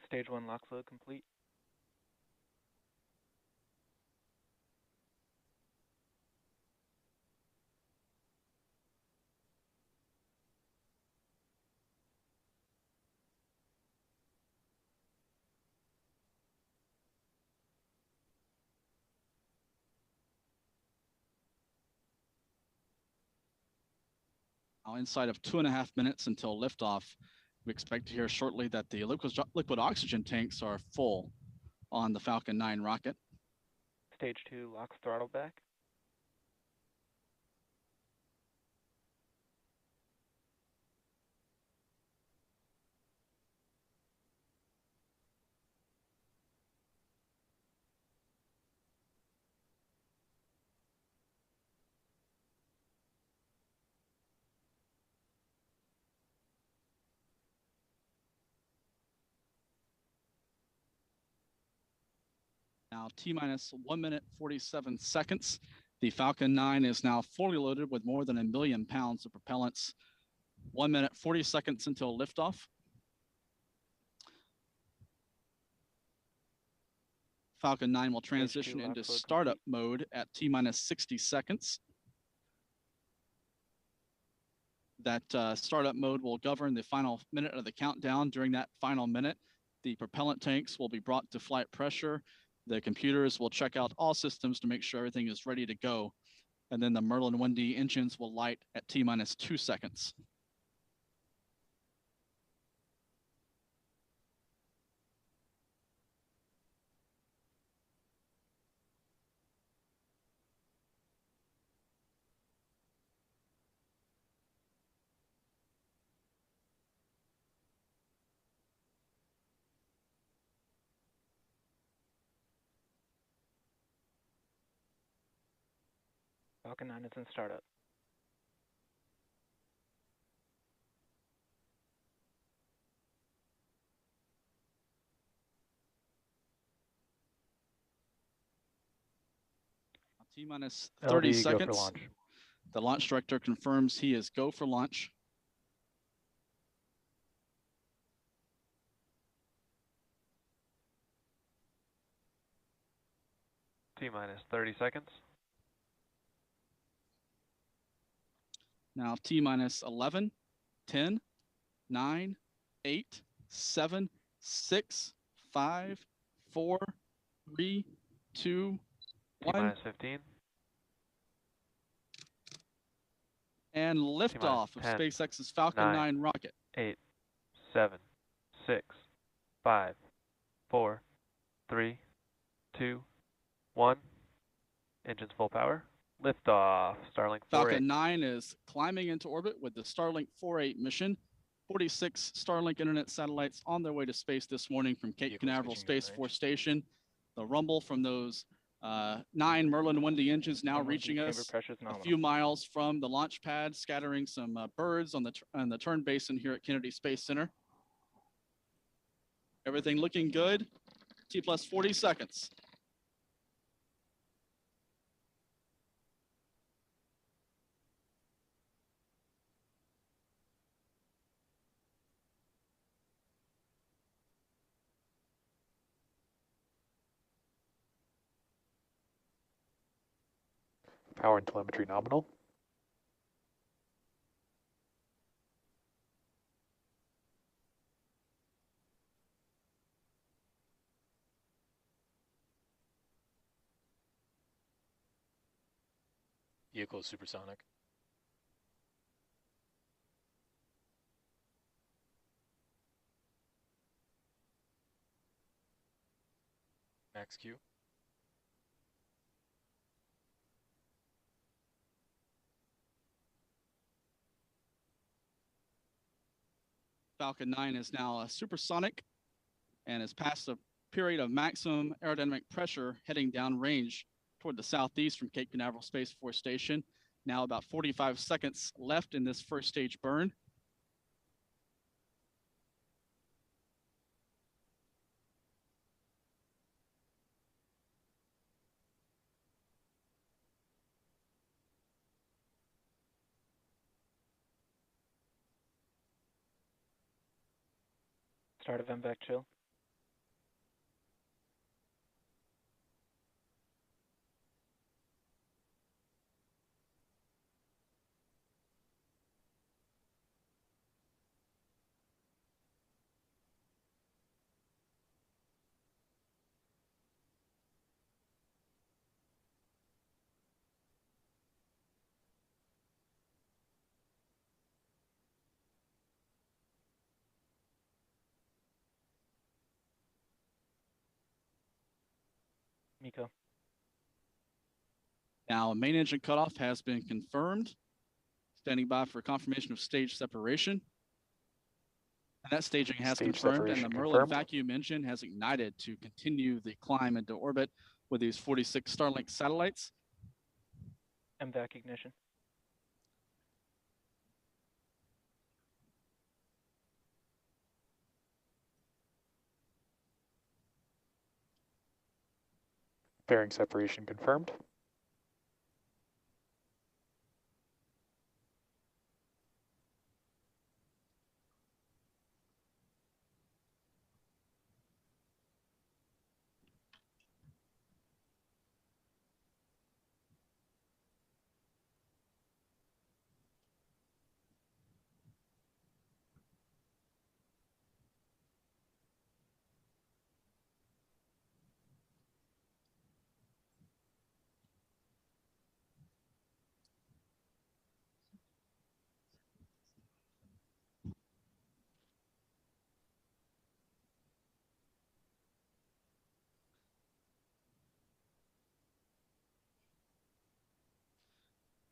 Stage 1 LOX load complete. Now, inside of 2.5 minutes until liftoff, we expect to hear shortly that the liquid oxygen tanks are full on the Falcon 9 rocket. Stage 2 LOX throttle back. Now, T-minus 1 minute, 47 seconds. The Falcon 9 is now fully loaded with more than 1 million pounds of propellants. 1 minute, 40 seconds until liftoff. Falcon 9 will transition into startup mode at T-minus 60 seconds. That startup mode will govern the final minute of the countdown. During that final minute, the propellant tanks will be brought to flight pressure. The computers will check out all systems to make sure everything is ready to go. And then the Merlin 1D engines will light at T-minus 2 seconds. Falcon 9 is in startup. T-minus 30 LD, seconds. go for launch. The launch director confirms he is go for launch. T-minus 30 seconds. Now T-minus 11, 10, 9, 8, 7, 6, 5, 4, 3, 2, 1. T-minus 15. And liftoff of 10, SpaceX's Falcon 9 rocket. 8, 7, 6, 5, 4, 3, 2, 1. Engines full power. Liftoff. Starlink 4.8. Falcon 9 is climbing into orbit with the Starlink 4.8 mission. 46 Starlink internet satellites on their way to space this morning from Cape Canaveral Space Force Station. The rumble from those 9 Merlin Windy engines now reaching us a few miles from the launch pad, scattering some birds on the turn basin here at Kennedy Space Center. Everything looking good. T plus 40 seconds. Power and telemetry nominal. Vehicle is supersonic. Max Q. Falcon 9 is now supersonic and has passed a period of maximum aerodynamic pressure heading downrange toward the southeast from Cape Canaveral Space Force Station. Now about 45 seconds left in this first stage burn. Start of MVAC chill. Miko. Now, main engine cutoff has been confirmed. Standing by for confirmation of stage separation. And that staging has confirmed, and the Merlin vacuum engine has ignited to continue the climb into orbit with these 46 Starlink satellites. MVAC ignition. Bearing separation confirmed.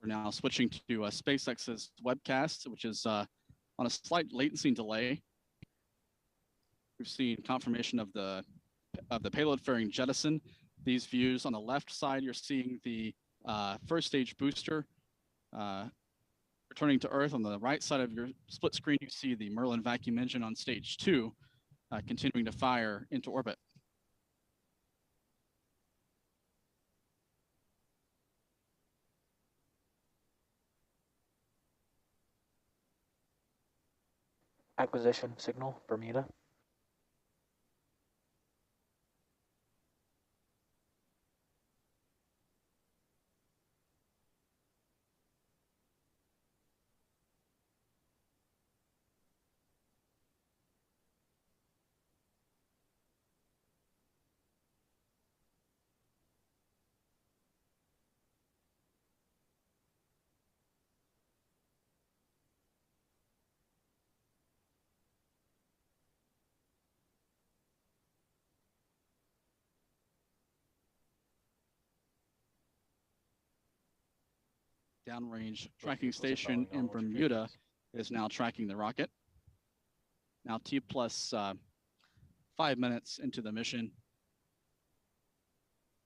We're now switching to SpaceX's webcast, which is on a slight latency delay. We've seen confirmation of the payload fairing jettison. These views on the left side, you're seeing the first stage booster returning to Earth. On the right side of your split screen, you see the Merlin vacuum engine on stage 2 continuing to fire into orbit. Acquisition signal, Bermuda. Downrange tracking station in Bermuda is now tracking the rocket. Now T plus 5 minutes into the mission.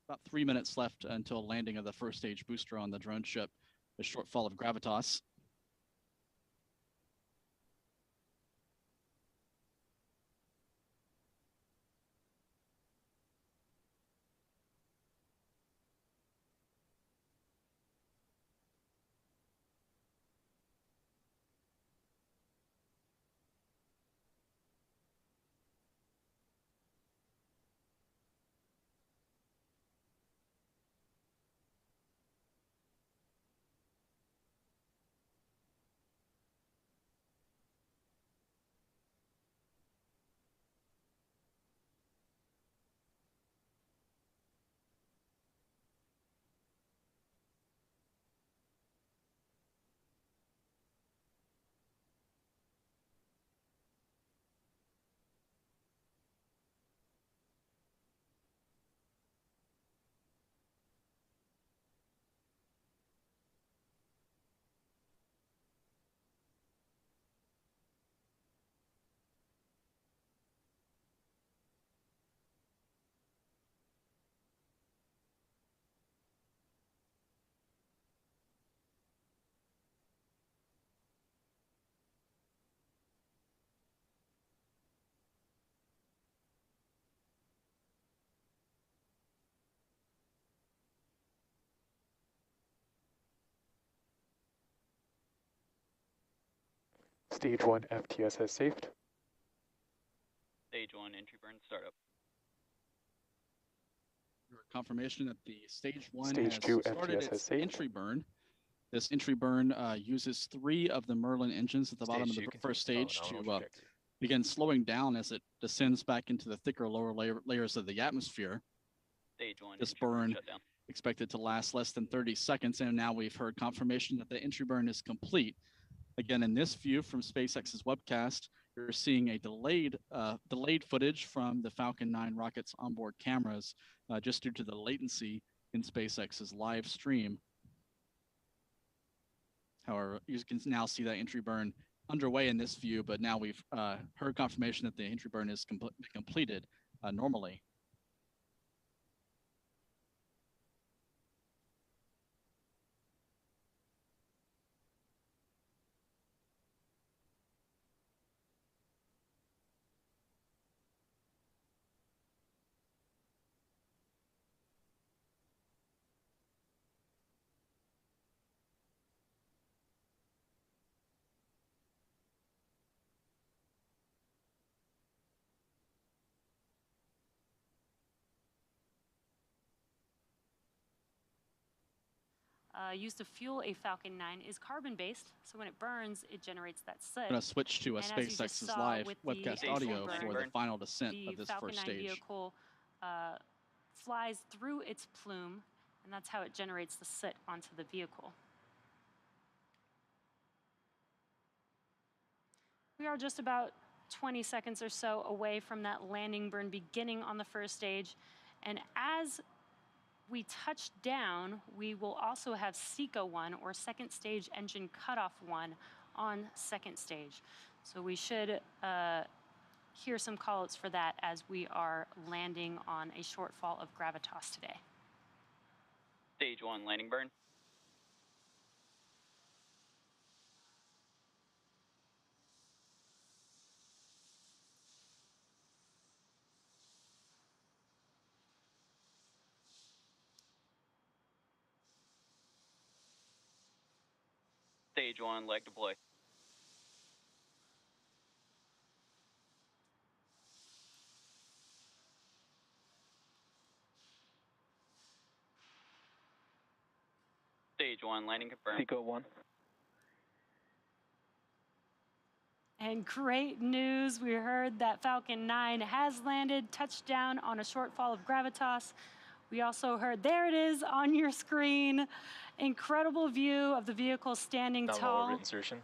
About 3 minutes left until landing of the first stage booster on the drone ship, a shortfall of gravitas. Stage 1 FTS has saved. Stage 1 entry burn startup. Confirmation that the stage 1 Stage has 2 started FTS has its saved. entry burn. This entry burn uses 3 of the Merlin engines at the bottom of the first stage to begin slowing down as it descends back into the thicker lower layers of the atmosphere. Stage 1 This entry burn shut down. expected to last less than 30 seconds, and now we've heard confirmation that the entry burn is complete. Again, in this view from SpaceX's webcast, you're seeing a delayed footage from the Falcon 9 rocket's onboard cameras, just due to the latency in SpaceX's live stream. However, you can now see that entry burn underway in this view, but now we've heard confirmation that the entry burn is completed normally. Used to fuel a Falcon 9 is carbon-based, so when it burns, it generates that soot. I'm going to switch to a SpaceX's live webcast audio for the final descent of this Falcon first 9 stage. vehicle flies through its plume, and that's how it generates the soot onto the vehicle. We are just about 20 seconds or so away from that landing burn beginning on the first stage, and as we touch down, we will also have SECO 1, or second stage engine cutoff 1, on second stage. So we should hear some call-outs for that as we are landing on a shortfall of gravitas today. Stage 1 landing burn. Stage 1 leg deploy. Stage 1 landing confirmed. SECO 1. And great news, we heard that Falcon 9 has landed, touchdown on a shortfall of gravitas. We also heard, there it is on your screen, incredible view of the vehicle standing tall. Orbit insertion.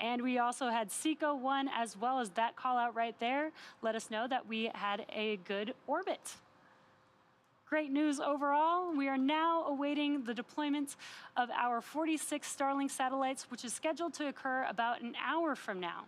And we also had SECO 1 as well as that call out right there. Let us know that we had a good orbit. Great news overall. We are now awaiting the deployment of our 46 Starlink satellites, which is scheduled to occur about an hour from now.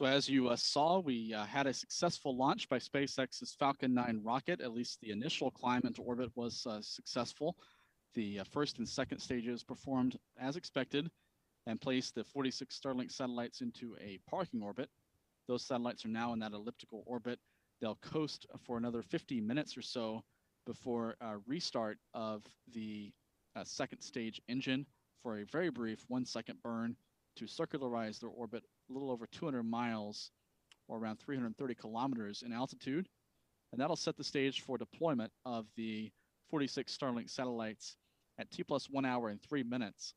So as you saw, we had a successful launch by SpaceX's Falcon 9 rocket. At least the initial climb into orbit was successful. The first and second stages performed as expected and placed the 46 Starlink satellites into a parking orbit. Those satellites are now in that elliptical orbit. They'll coast for another 50 minutes or so before a restart of the second stage engine for a very brief 1-second burn to circularize their orbit a little over 200 miles or around 330 kilometers in altitude. And that'll set the stage for deployment of the 46 Starlink satellites at T+1 hour and 3 minutes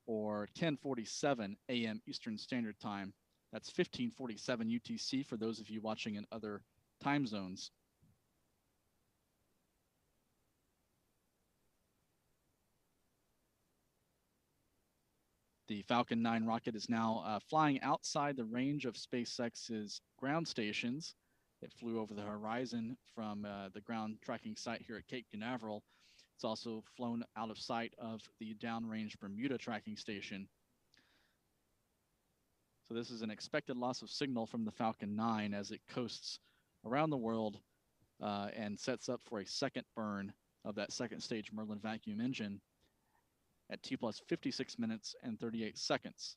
or 10:47 a.m. Eastern Standard Time. That's 15:47 UTC for those of you watching in other time zones. The Falcon 9 rocket is now flying outside the range of SpaceX's ground stations. It flew over the horizon from the ground tracking site here at Cape Canaveral. It's also flown out of sight of the downrange Bermuda tracking station. So this is an expected loss of signal from the Falcon 9 as it coasts around the world and sets up for a second burn of that second stage Merlin vacuum engine at T+56 minutes and 38 seconds.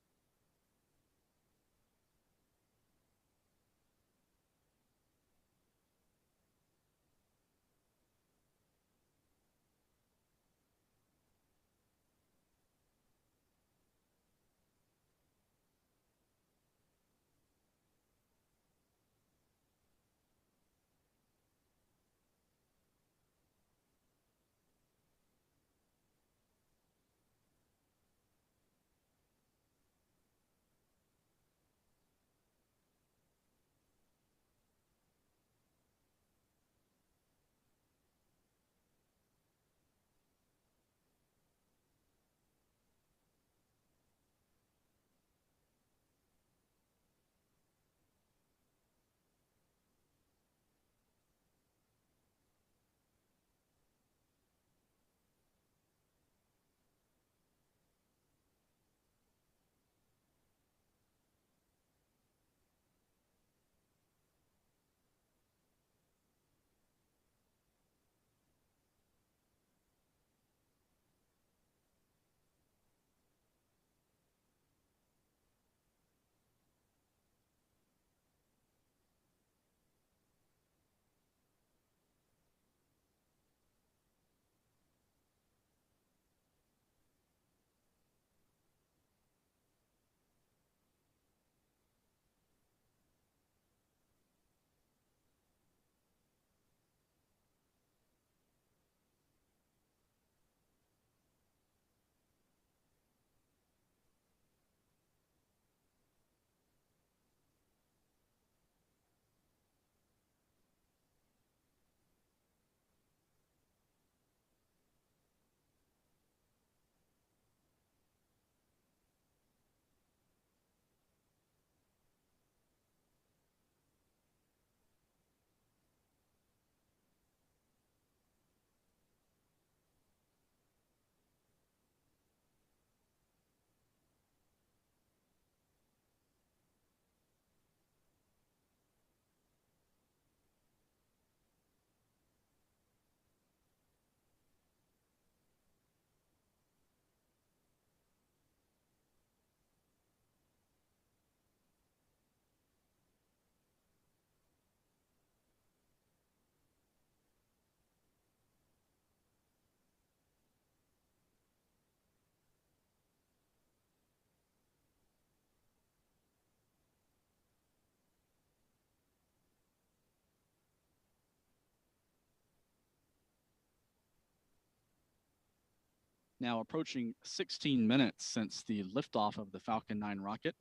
Now approaching 16 minutes since the liftoff of the Falcon 9 rocket.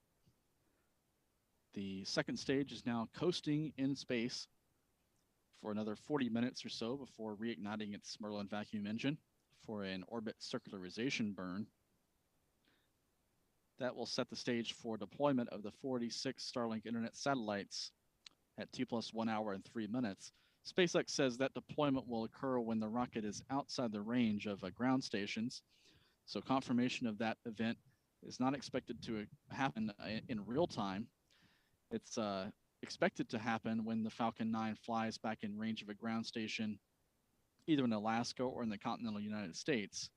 The second stage is now coasting in space for another 40 minutes or so before reigniting its Merlin vacuum engine for an orbit circularization burn. That will set the stage for deployment of the 46 Starlink internet satellites at T+1 hour and 3 minutes. SpaceX says that deployment will occur when the rocket is outside the range of ground stations. So confirmation of that event is not expected to happen in real time. It's expected to happen when the Falcon 9 flies back in range of a ground station, either in Alaska or in the continental United States,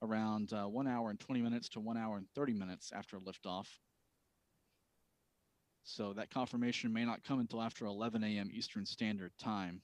around 1 hour and 20 minutes to 1 hour and 30 minutes after liftoff. So that confirmation may not come until after 11 a.m. Eastern Standard Time.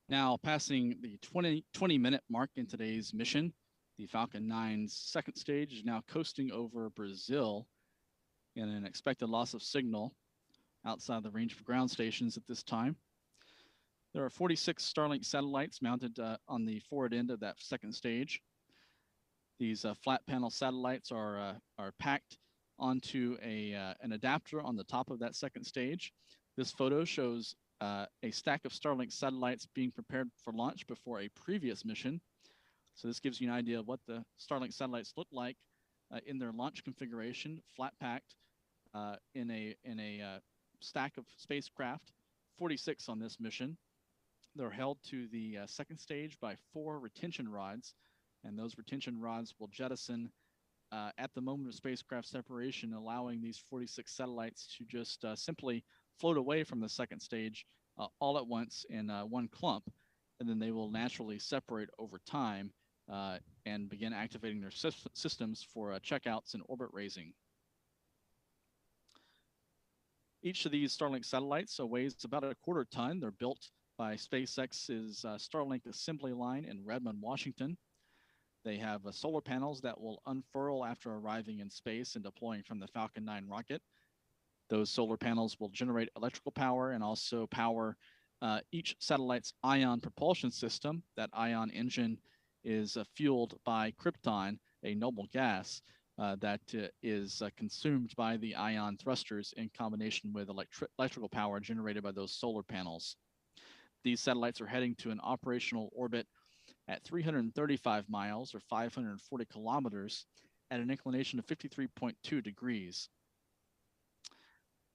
Now, passing the 20-minute mark in today's mission, the Falcon 9's second stage is now coasting over Brazil in an expected loss of signal outside the range of ground stations at this time. There are 46 Starlink satellites mounted on the forward end of that second stage. These flat panel satellites are packed onto an adapter on the top of that second stage. This photo shows a stack of Starlink satellites being prepared for launch before a previous mission. So this gives you an idea of what the Starlink satellites look like in their launch configuration, flat packed in a stack of spacecraft, 46 on this mission. They're held to the second stage by 4 retention rods, and those retention rods will jettison at the moment of spacecraft separation, allowing these 46 satellites to just simply float away from the second stage all at once in one clump, and then they will naturally separate over time and begin activating their systems for checkouts and orbit raising. Each of these Starlink satellites weighs about a quarter ton. They're built by SpaceX's Starlink assembly line in Redmond, Washington. They have solar panels that will unfurl after arriving in space and deploying from the Falcon 9 rocket. Those solar panels will generate electrical power and also power each satellite's ion propulsion system. That ion engine is fueled by krypton, a noble gas that is consumed by the ion thrusters in combination with electrical power generated by those solar panels. These satellites are heading to an operational orbit at 335 miles or 540 kilometers at an inclination of 53.2 degrees.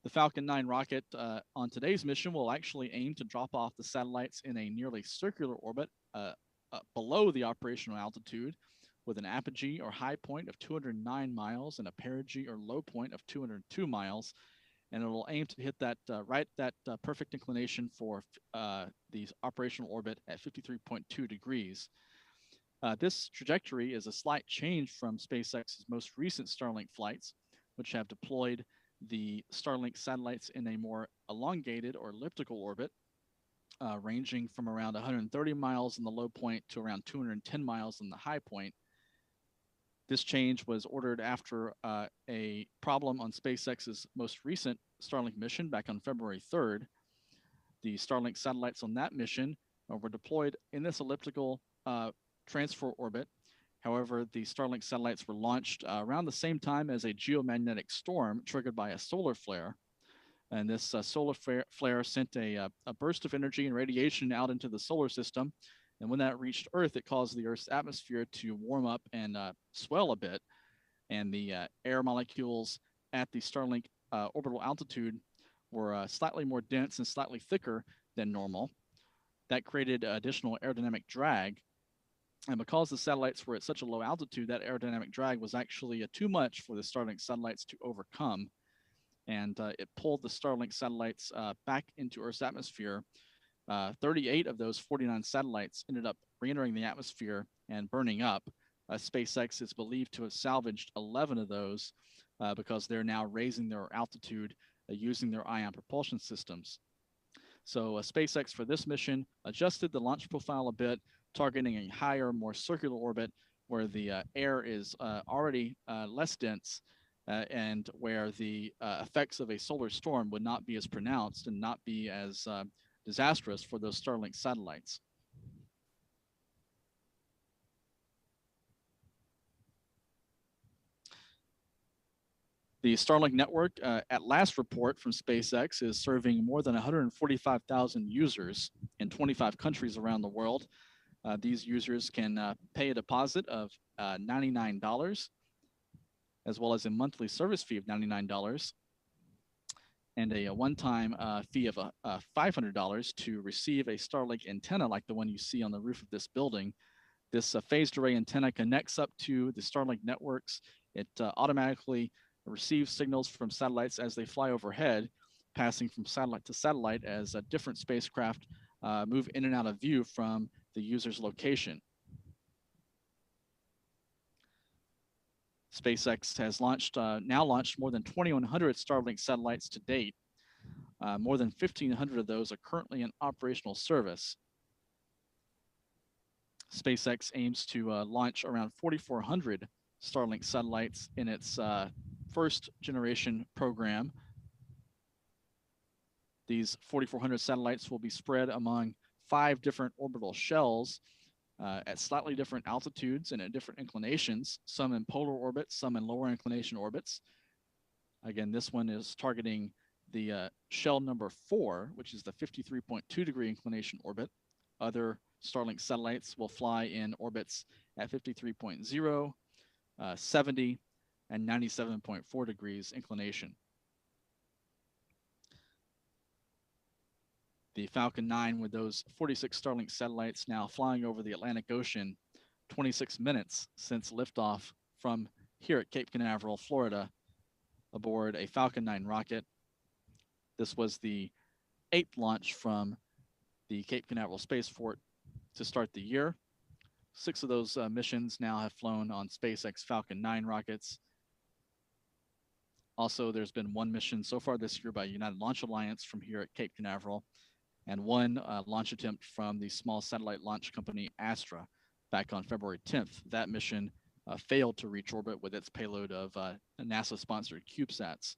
The Falcon 9 rocket on today's mission will actually aim to drop off the satellites in a nearly circular orbit below the operational altitude with an apogee or high point of 209 miles and a perigee or low point of 202 miles. And it will aim to hit that perfect inclination for the operational orbit at 53.2 degrees. This trajectory is a slight change from SpaceX's most recent Starlink flights, which have deployed the Starlink satellites in a more elongated or elliptical orbit, ranging from around 130 miles in the low point to around 210 miles in the high point. This change was ordered after a problem on SpaceX's most recent Starlink mission back on February 3rd. The Starlink satellites on that mission were deployed in this elliptical transfer orbit. However, the Starlink satellites were launched around the same time as a geomagnetic storm triggered by a solar flare. And this solar flare sent a burst of energy and radiation out into the solar system. And when that reached Earth, it caused the Earth's atmosphere to warm up and swell a bit. And the air molecules at the Starlink orbital altitude were slightly more dense and slightly thicker than normal. That created additional aerodynamic drag. And because the satellites were at such a low altitude, that aerodynamic drag was actually too much for the Starlink satellites to overcome. And it pulled the Starlink satellites back into Earth's atmosphere. 38 of those 49 satellites ended up re-entering the atmosphere and burning up. SpaceX is believed to have salvaged 11 of those because they're now raising their altitude using their ion propulsion systems. So SpaceX for this mission adjusted the launch profile a bit, targeting a higher, more circular orbit where the air is already less dense and where the effects of a solar storm would not be as pronounced and not be as disastrous for those Starlink satellites. The Starlink network, at last report from SpaceX, is serving more than 145,000 users in 25 countries around the world. These users can pay a deposit of $99, as well as a monthly service fee of $99, and a one-time fee of $500 to receive a Starlink antenna like the one you see on the roof of this building. This phased array antenna connects up to the Starlink networks. It automatically receives signals from satellites as they fly overhead, passing from satellite to satellite as different spacecraft move in and out of view from the user's location. SpaceX has now launched more than 2,100 Starlink satellites to date. More than 1,500 of those are currently in operational service. SpaceX aims to launch around 4,400 Starlink satellites in its first generation program. These 4,400 satellites will be spread among 5 different orbital shells at slightly different altitudes and at different inclinations, some in polar orbits, some in lower inclination orbits. Again, this one is targeting the shell number 4, which is the 53.2 degree inclination orbit. Other Starlink satellites will fly in orbits at 53.0, 70, and 97.4 degrees inclination. The Falcon 9, with those 46 Starlink satellites now flying over the Atlantic Ocean 26 minutes since liftoff from here at Cape Canaveral, Florida, aboard a Falcon 9 rocket. This was the 8th launch from the Cape Canaveral Spaceport to start the year. 6 of those missions now have flown on SpaceX Falcon 9 rockets. Also, there's been one mission so far this year by United Launch Alliance from here at Cape Canaveral, and one launch attempt from the small satellite launch company Astra back on February 10th. That mission failed to reach orbit with its payload of NASA-sponsored CubeSats.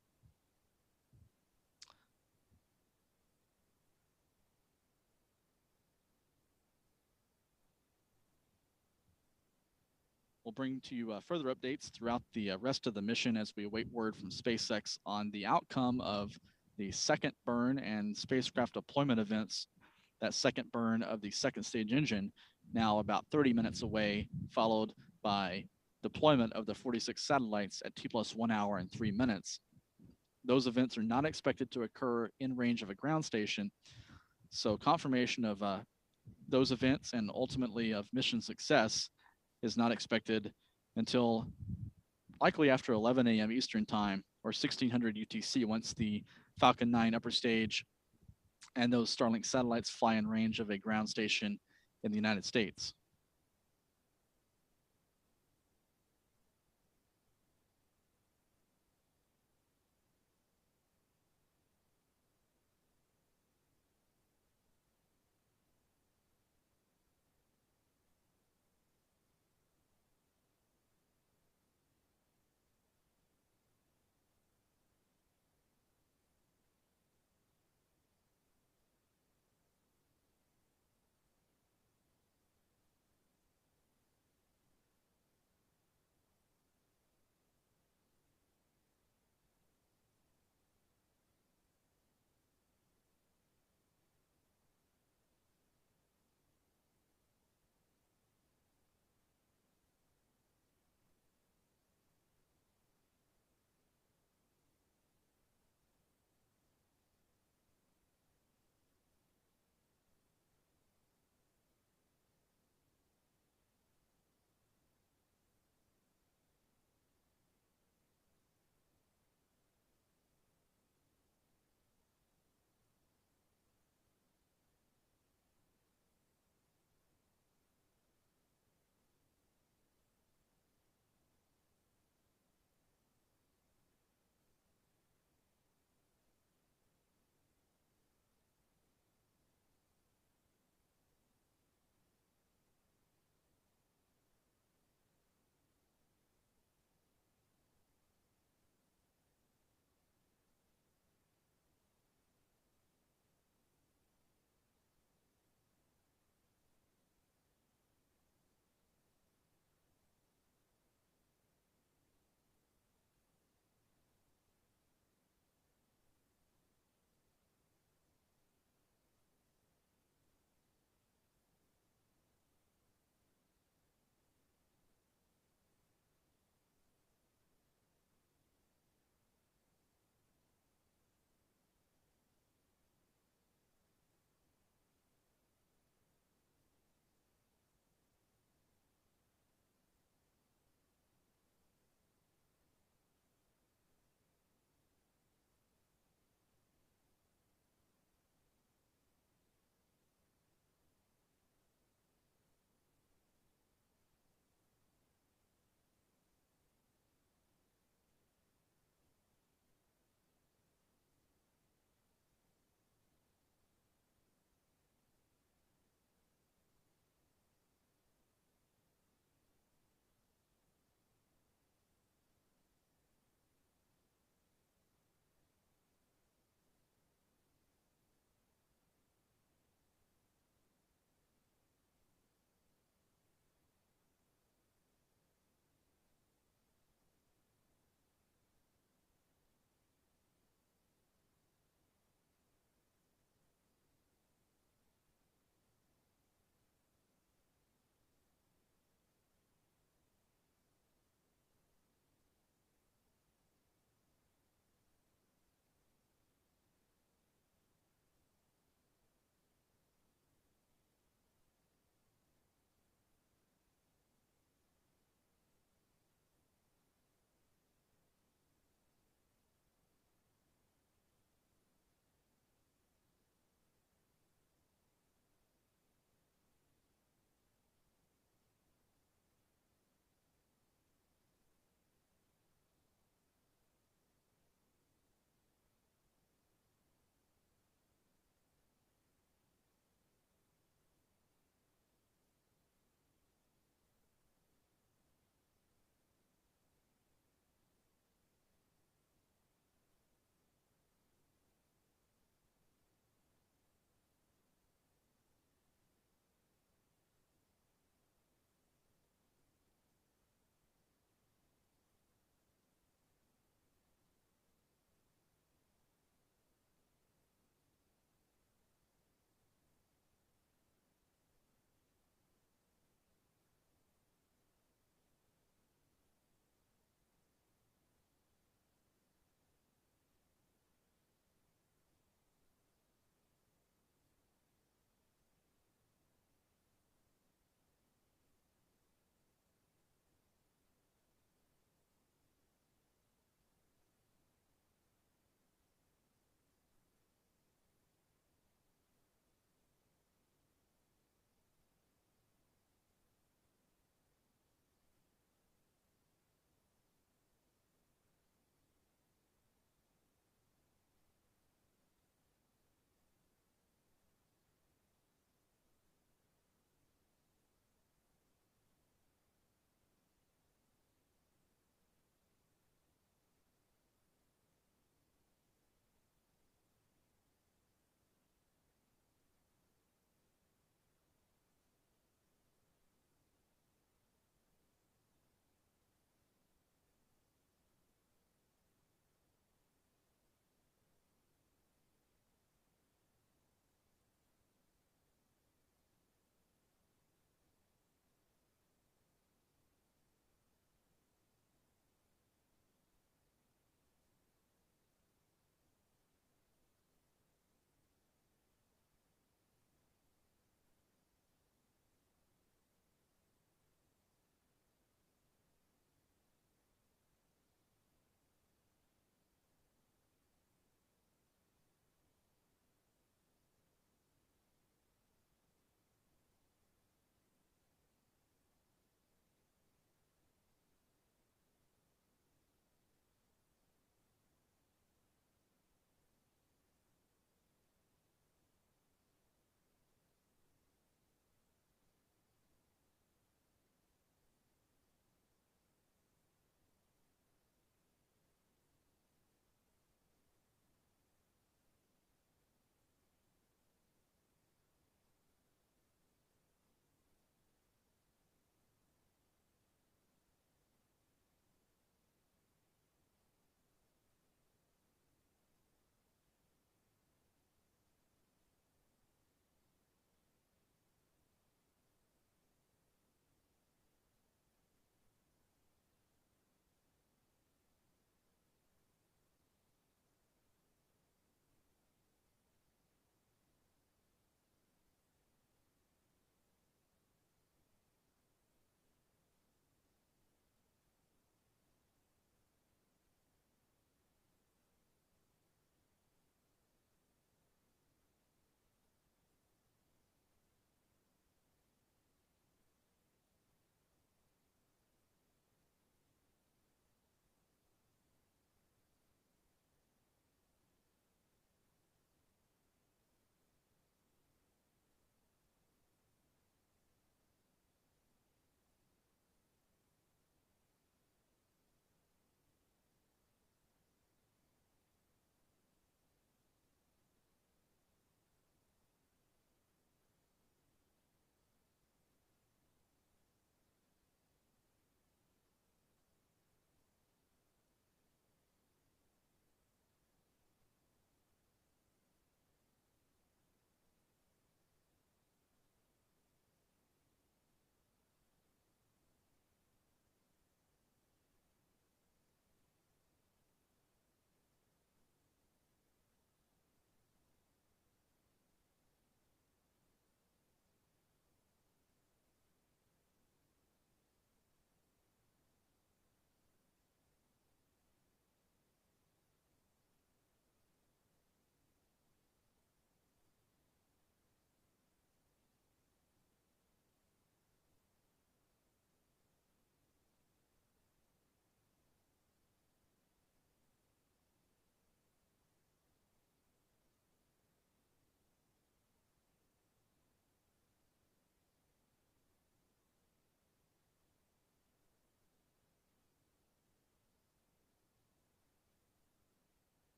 We'll bring to you further updates throughout the rest of the mission as we await word from SpaceX on the outcome of the second burn and spacecraft deployment events. That second burn of the second stage engine, now about 30 minutes away, followed by deployment of the 46 satellites at T+1 hour and 3 minutes. Those events are not expected to occur in range of a ground station, so confirmation of those events and ultimately of mission success is not expected until likely after 11 a.m. Eastern Time or 1600 UTC, once the Falcon 9 upper stage and those Starlink satellites fly in range of a ground station in the United States.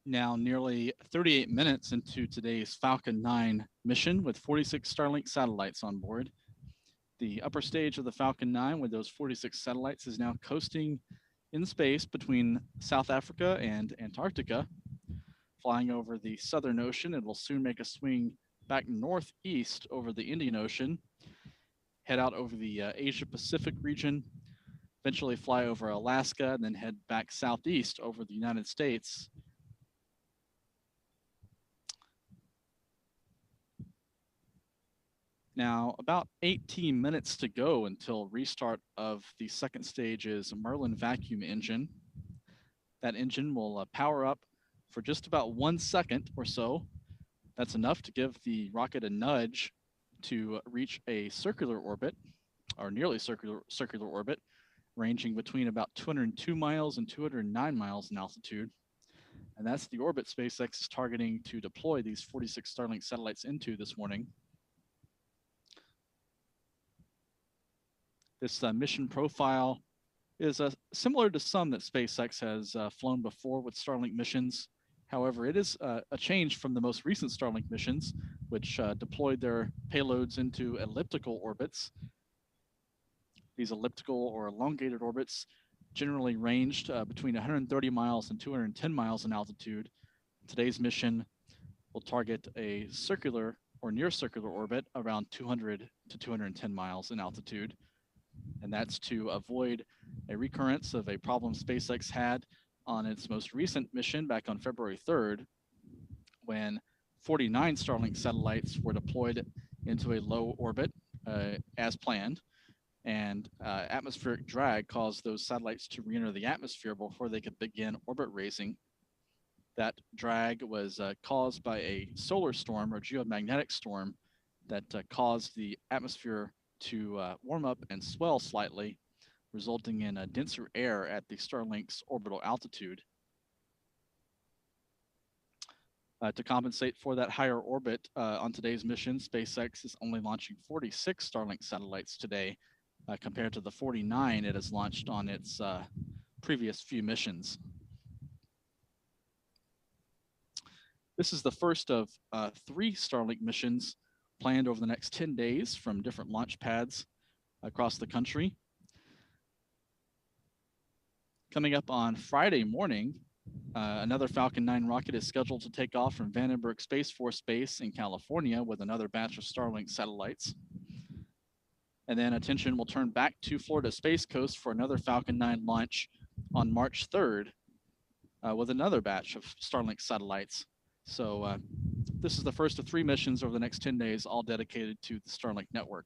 now nearly 38 minutes into today's Falcon 9 mission with 46 Starlink satellites on board. The upper stage of the Falcon 9 with those 46 satellites is now coasting in space between South Africa and Antarctica, flying over the Southern Ocean. It will soon make a swing back northeast over the Indian Ocean, head out over the Asia Pacific region, eventually fly over Alaska, and then head back southeast over the United States. Now, about 18 minutes to go until restart of the second stage's Merlin vacuum engine. That engine will power up for just about 1 second or so. That's enough to give the rocket a nudge to reach a circular orbit, or nearly circular orbit, ranging between about 202 miles and 209 miles in altitude. And that's the orbit SpaceX is targeting to deploy these 46 Starlink satellites into this morning. This mission profile is similar to some that SpaceX has flown before with Starlink missions. However, it is a change from the most recent Starlink missions, which deployed their payloads into elliptical orbits. These elliptical or elongated orbits generally ranged between 130 miles and 210 miles in altitude. Today's mission will target a circular or near circular orbit around 200 to 210 miles in altitude. And that's to avoid a recurrence of a problem SpaceX had on its most recent mission back on February 3rd, when 49 Starlink satellites were deployed into a low orbit as planned, and atmospheric drag caused those satellites to re-enter the atmosphere before they could begin orbit raising. That drag was caused by a solar storm or geomagnetic storm that caused the atmosphere to warm up and swell slightly, resulting in a denser air at the Starlink's orbital altitude. To compensate for that higher orbit on today's mission, SpaceX is only launching 46 Starlink satellites today, compared to the 49 it has launched on its previous few missions. This is the first of 3 Starlink missions planned over the next 10 days from different launch pads across the country. Coming up on Friday morning, another Falcon 9 rocket is scheduled to take off from Vandenberg Space Force Base in California with another batch of Starlink satellites. And then attention will turn back to Florida Space Coast for another Falcon 9 launch on March 3rd with another batch of Starlink satellites. So this is the first of 3 missions over the next 10 days, all dedicated to the Starlink network.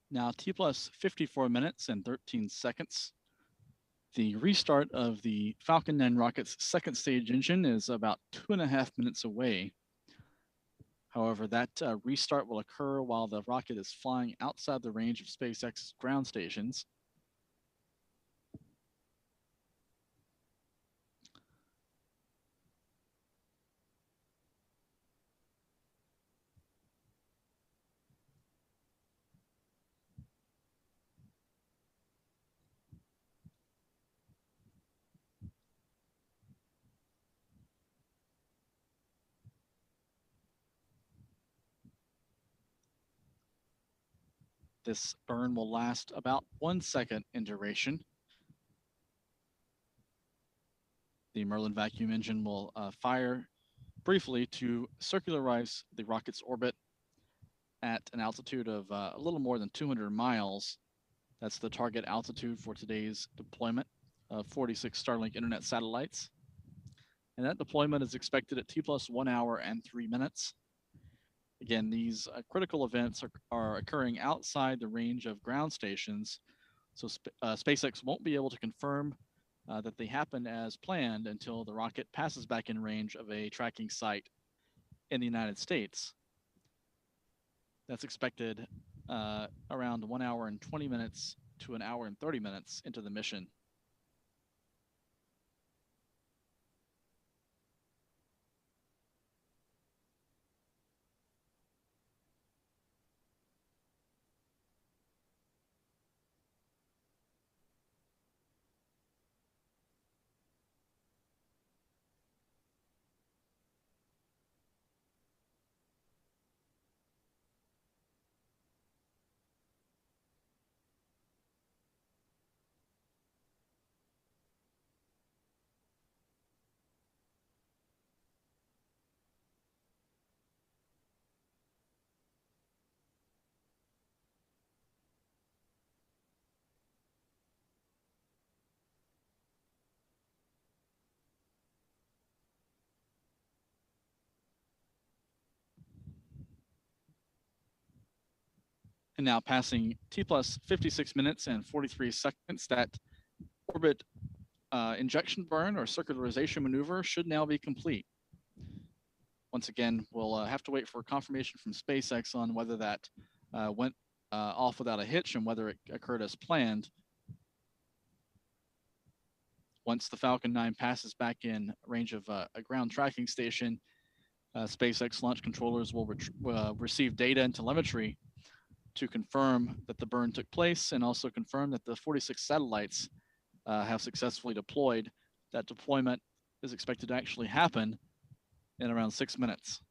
Now T plus 54 minutes and 13 seconds. The restart of the Falcon 9 rocket's second stage engine is about 2.5 minutes away. However, that restart will occur while the rocket is flying outside the range of SpaceX's ground stations. This burn will last about 1 second in duration. The Merlin vacuum engine will fire briefly to circularize the rocket's orbit at an altitude of a little more than 200 miles. That's the target altitude for today's deployment of 46 Starlink internet satellites. And that deployment is expected at T plus 1 hour and 3 minutes. Again, these critical events are occurring outside the range of ground stations, so SpaceX won't be able to confirm that they happen as planned until the rocket passes back in range of a tracking site in the United States. That's expected around 1 hour and 20 minutes to an hour and 30 minutes into the mission. And now passing T plus 56 minutes and 43 seconds, that orbit injection burn or circularization maneuver should now be complete. Once again, we'll have to wait for confirmation from SpaceX on whether that went off without a hitch and whether it occurred as planned. Once the Falcon 9 passes back in range of a ground tracking station, SpaceX launch controllers will receive data and telemetry to confirm that the burn took place and also confirm that the 46 satellites have successfully deployed. That deployment is expected to actually happen in around 6 minutes.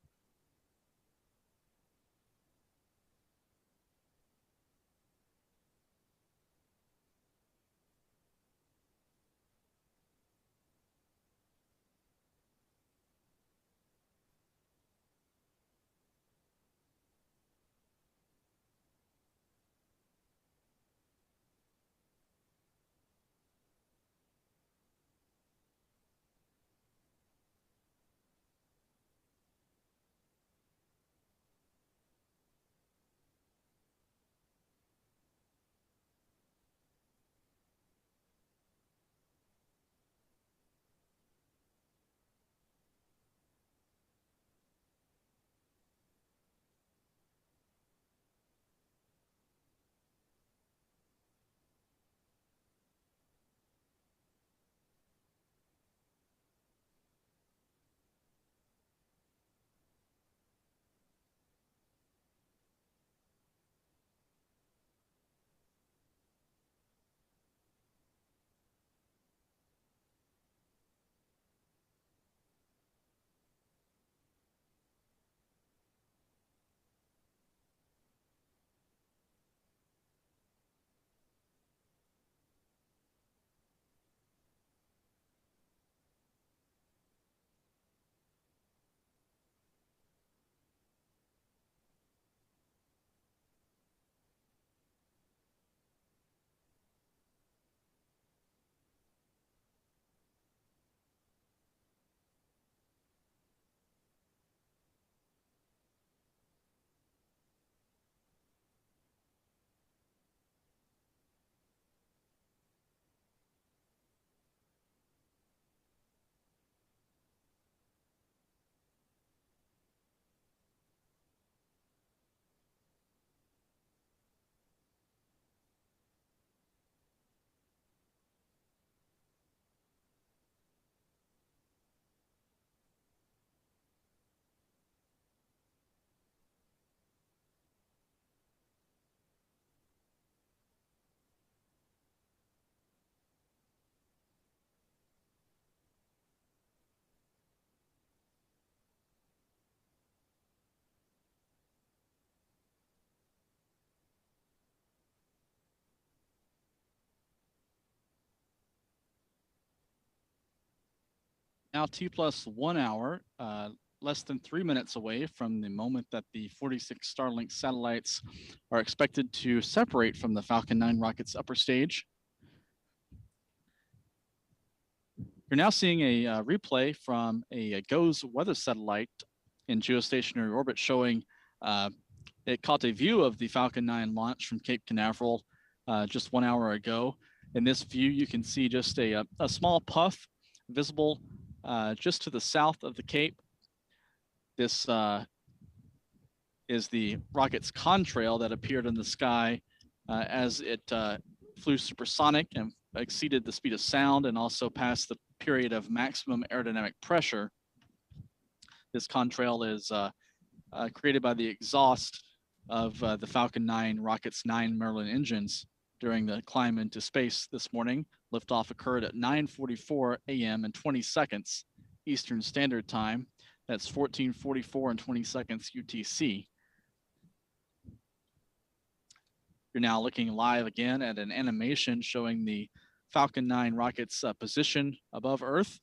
now T+1 hour, less than 3 minutes away from the moment that the 46 Starlink satellites are expected to separate from the Falcon 9 rocket's upper stage. You're now seeing a replay from a GOES weather satellite in geostationary orbit showing it caught a view of the Falcon 9 launch from Cape Canaveral just 1 hour ago. In this view, you can see just a small puff visible just to the south of the Cape. This is the rocket's contrail that appeared in the sky as it flew supersonic and exceeded the speed of sound and also passed the period of maximum aerodynamic pressure. This contrail is created by the exhaust of the Falcon 9 rocket's 9 Merlin engines during the climb into space this morning. Liftoff occurred at 9:44 a.m. and 20 seconds Eastern Standard Time. That's 14:44 and 20 seconds UTC. You're now looking live again at an animation showing the Falcon 9 rocket's position above Earth.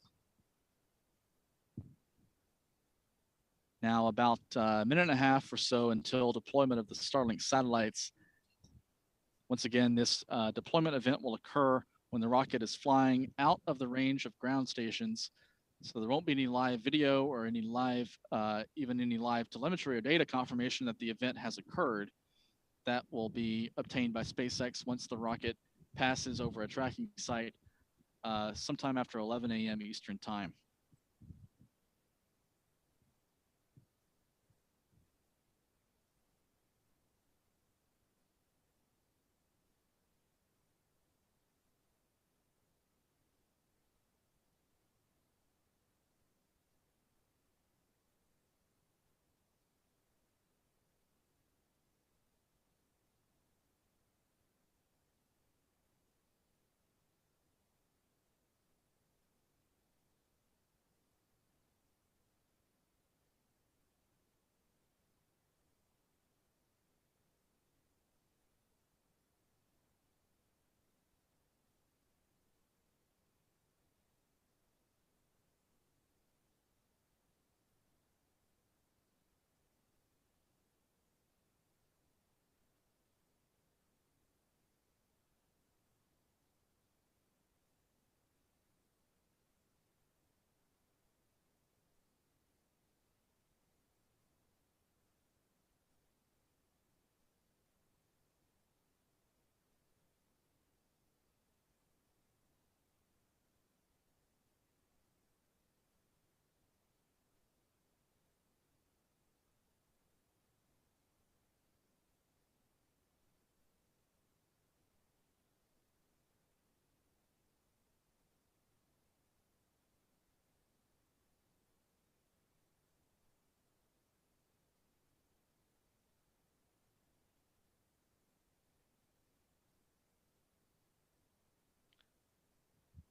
Now about a minute and a half or so until deployment of the Starlink satellites. Once again, this deployment event will occur when the rocket is flying out of the range of ground stations. So there won't be any live video or any live, even any live telemetry or data confirmation that the event has occurred. That will be obtained by SpaceX once the rocket passes over a tracking site sometime after 11 a.m. Eastern Time.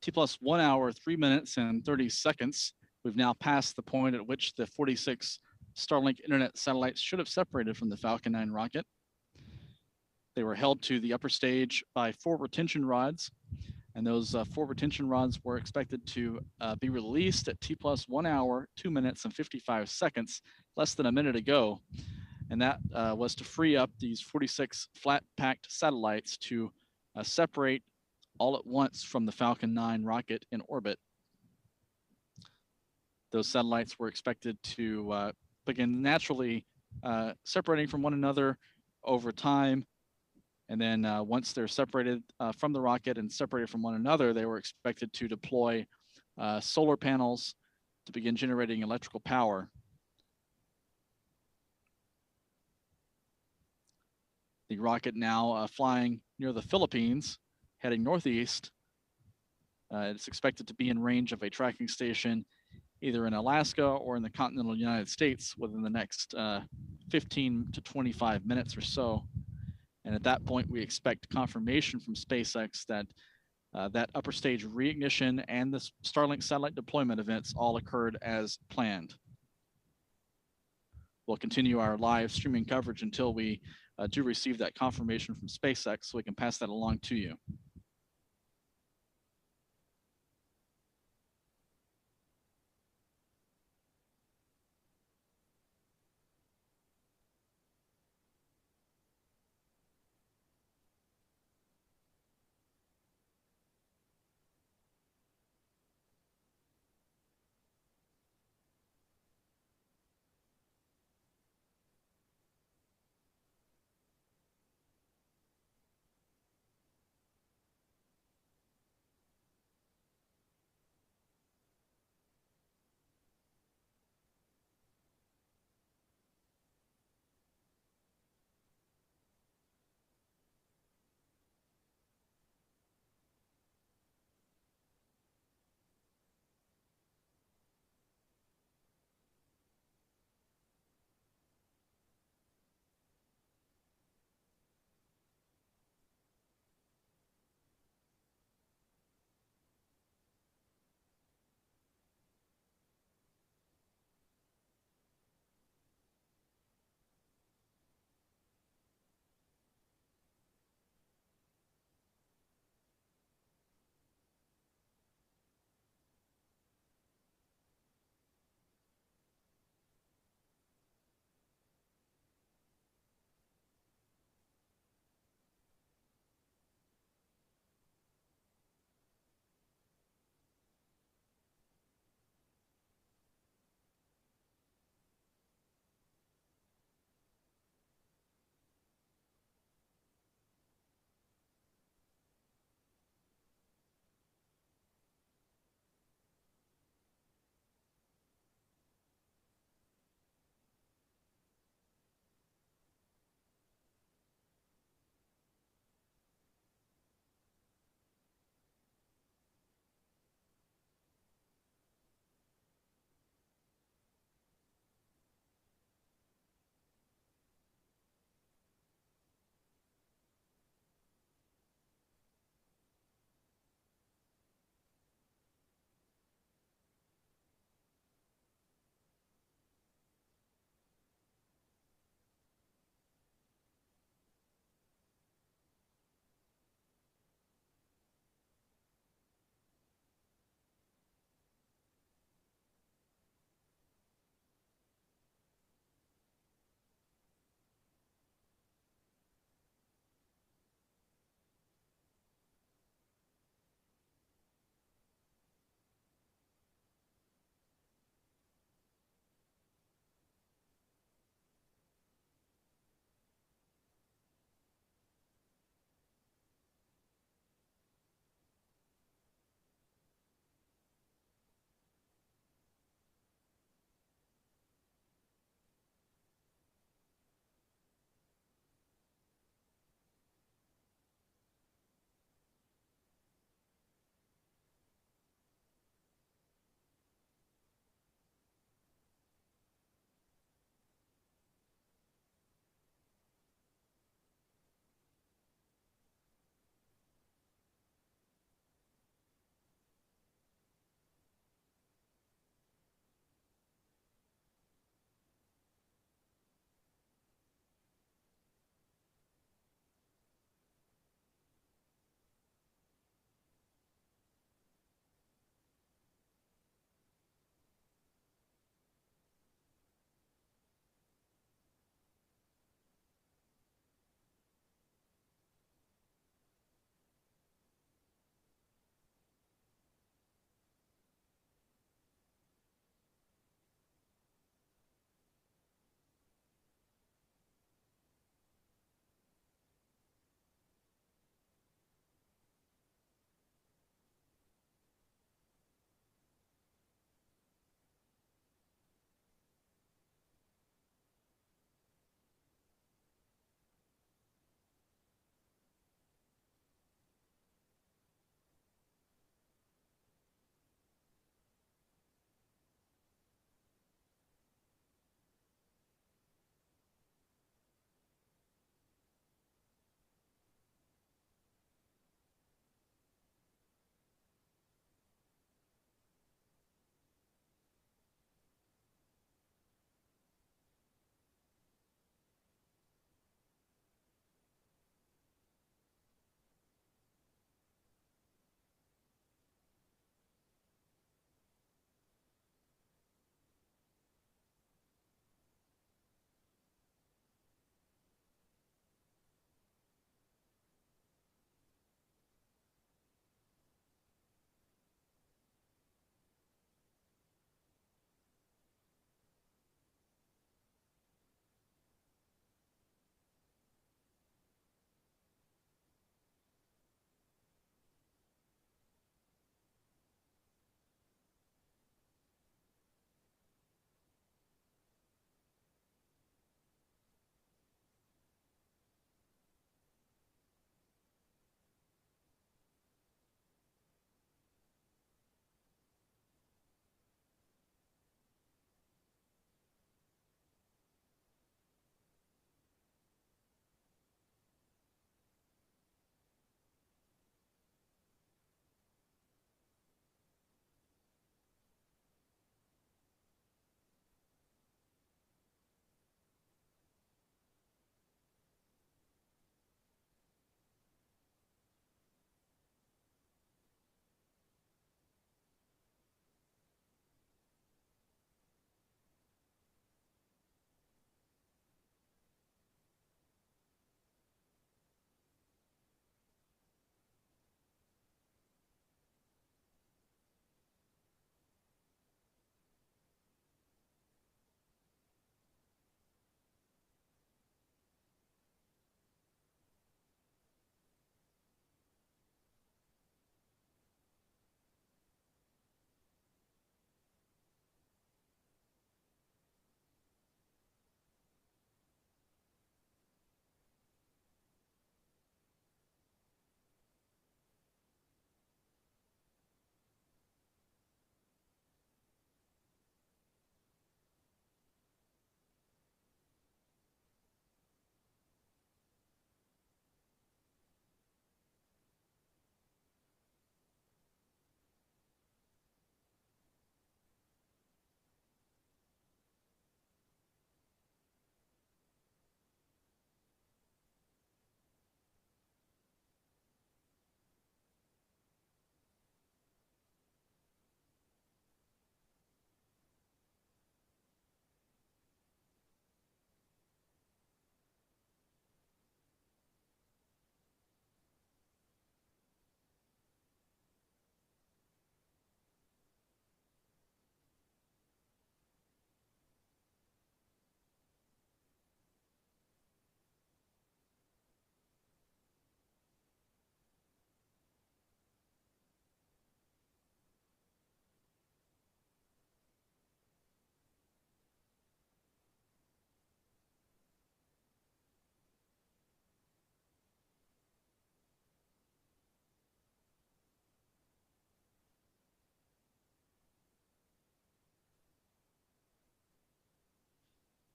T+1 hour, 3 minutes and 30 seconds. We've now passed the point at which the 46 Starlink internet satellites should have separated from the Falcon 9 rocket. They were held to the upper stage by 4 retention rods, and those 4 retention rods were expected to be released at T+1 hour, 2 minutes and 55 seconds, less than a minute ago. And that was to free up these 46 flat-packed satellites to separate all at once from the Falcon 9 rocket in orbit. Those satellites were expected to begin naturally separating from one another over time. And then once they're separated from the rocket and separated from one another, they were expected to deploy solar panels to begin generating electrical power. The rocket now flying near the Philippines, heading northeast. It's expected to be in range of a tracking station either in Alaska or in the continental United States within the next 15 to 25 minutes or so. And at that point, we expect confirmation from SpaceX that that upper stage reignition and the Starlink satellite deployment events all occurred as planned. We'll continue our live streaming coverage until we do receive that confirmation from SpaceX so we can pass that along to you.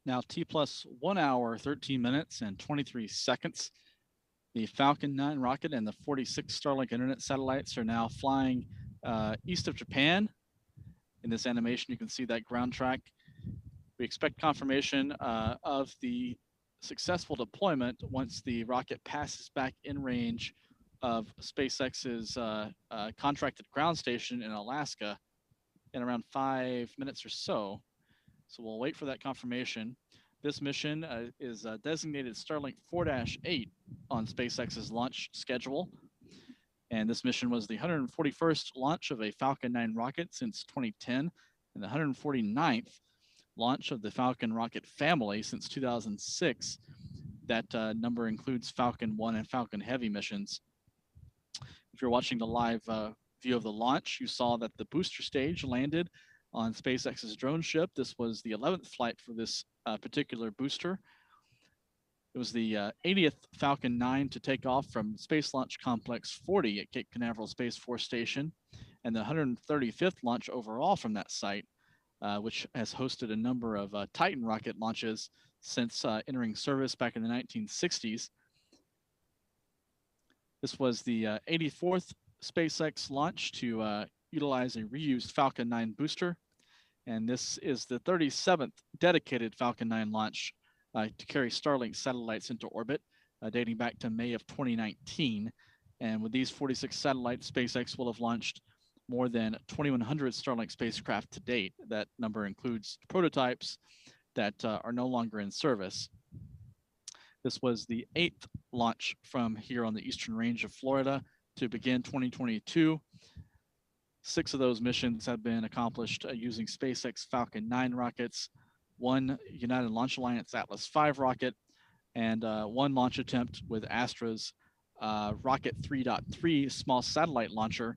Now T plus 1 hour, 13 minutes, and 23 seconds. The Falcon 9 rocket and the 46 Starlink internet satellites are now flying east of Japan. In this animation, you can see that ground track. We expect confirmation of the successful deployment once the rocket passes back in range of SpaceX's contracted ground station in Alaska in around 5 minutes or so. So we'll wait for that confirmation. This mission is designated Starlink 4-8 on SpaceX's launch schedule. And this mission was the 141st launch of a Falcon 9 rocket since 2010 and the 149th launch of the Falcon rocket family since 2006. That number includes Falcon 1 and Falcon Heavy missions. If you're watching the live view of the launch, you saw that the booster stage landed on SpaceX's drone ship. This was the 11th flight for this particular booster. It was the 80th Falcon 9 to take off from Space Launch Complex 40 at Cape Canaveral Space Force Station, and the 135th launch overall from that site, which has hosted a number of Titan rocket launches since entering service back in the 1960s. This was the 84th SpaceX launch to utilize a reused Falcon 9 booster, and this is the 37th dedicated Falcon 9 launch to carry Starlink satellites into orbit, dating back to May of 2019. And with these 46 satellites, SpaceX will have launched more than 2,100 Starlink spacecraft to date. That number includes prototypes that are no longer in service. This was the 8th launch from here on the eastern range of Florida to begin 2022. 6 of those missions have been accomplished using SpaceX Falcon 9 rockets, 1 United Launch Alliance Atlas V rocket, and 1 launch attempt with Astra's Rocket 3.3 small satellite launcher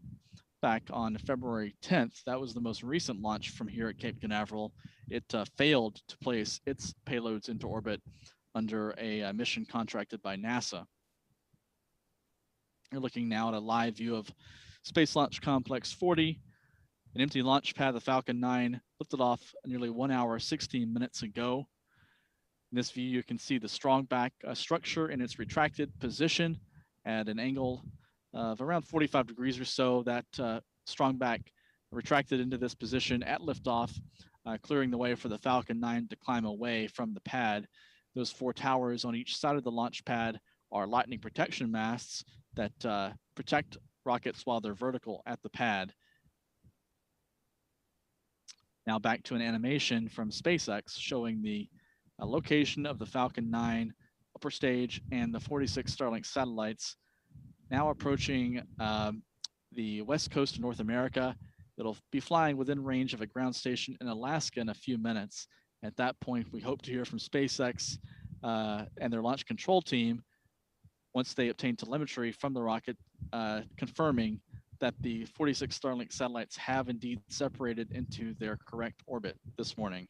back on February 10th. That was the most recent launch from here at Cape Canaveral. It failed to place its payloads into orbit under a mission contracted by NASA. You're looking now at a live view of Space Launch Complex 40, an empty launch pad. The Falcon 9 lifted off nearly 1 hour, 16 minutes ago. In this view, you can see the strong back structure in its retracted position at an angle of around 45 degrees or so. That strong back retracted into this position at liftoff, clearing the way for the Falcon 9 to climb away from the pad. Those 4 towers on each side of the launch pad are lightning protection masts that protect rockets while they're vertical at the pad. Now back to an animation from SpaceX showing the location of the Falcon 9 upper stage and the 46 Starlink satellites now approaching the west coast of North America. It'll be flying within range of a ground station in Alaska in a few minutes. At that point, we hope to hear from SpaceX and their launch control team once they obtain telemetry from the rocket, confirming that the 46 Starlink satellites have indeed separated into their correct orbit this morning.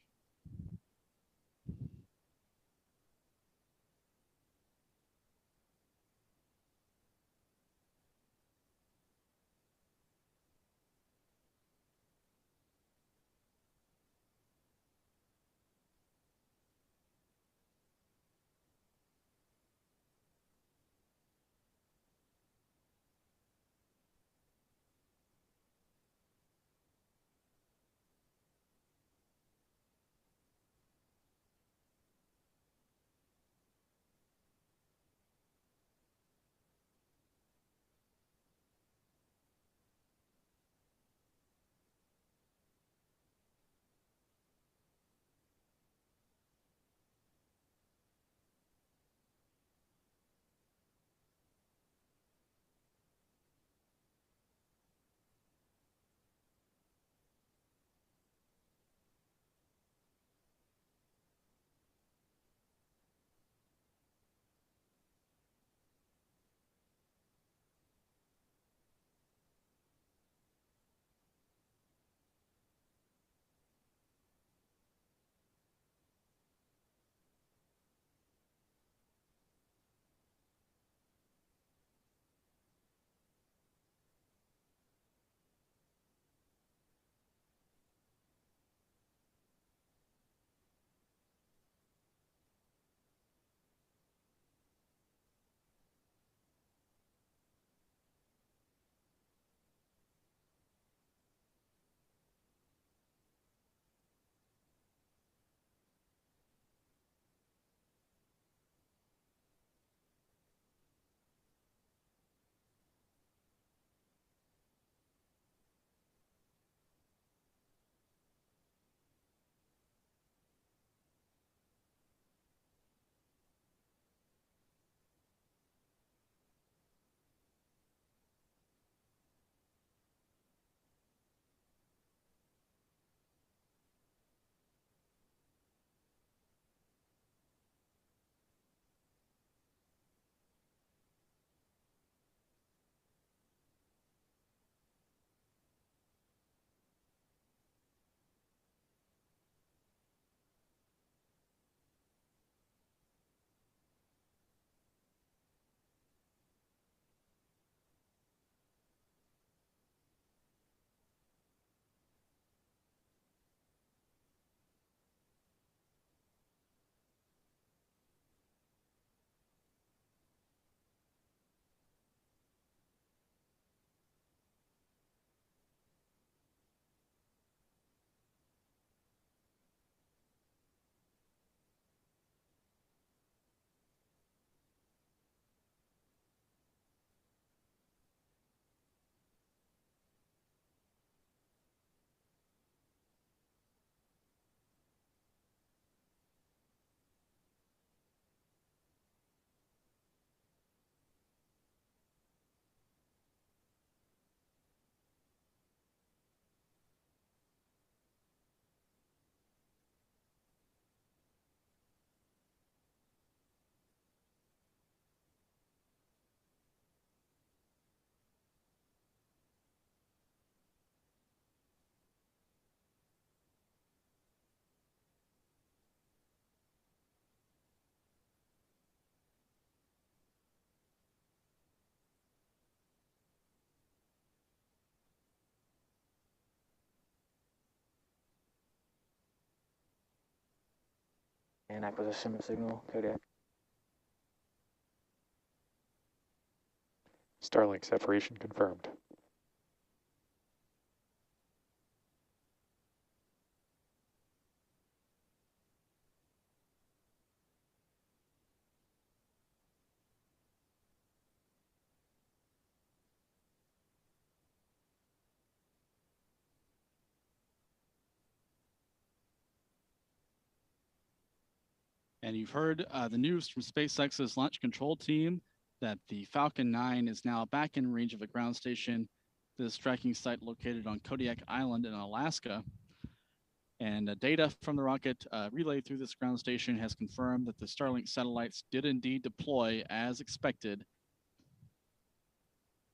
And acquisition of signal, Kodiak. Starlink separation confirmed. And you've heard the news from SpaceX's launch control team that the Falcon 9 is now back in range of a ground station. This tracking site located on Kodiak Island in Alaska. And data from the rocket relayed through this ground station has confirmed that the Starlink satellites did indeed deploy as expected.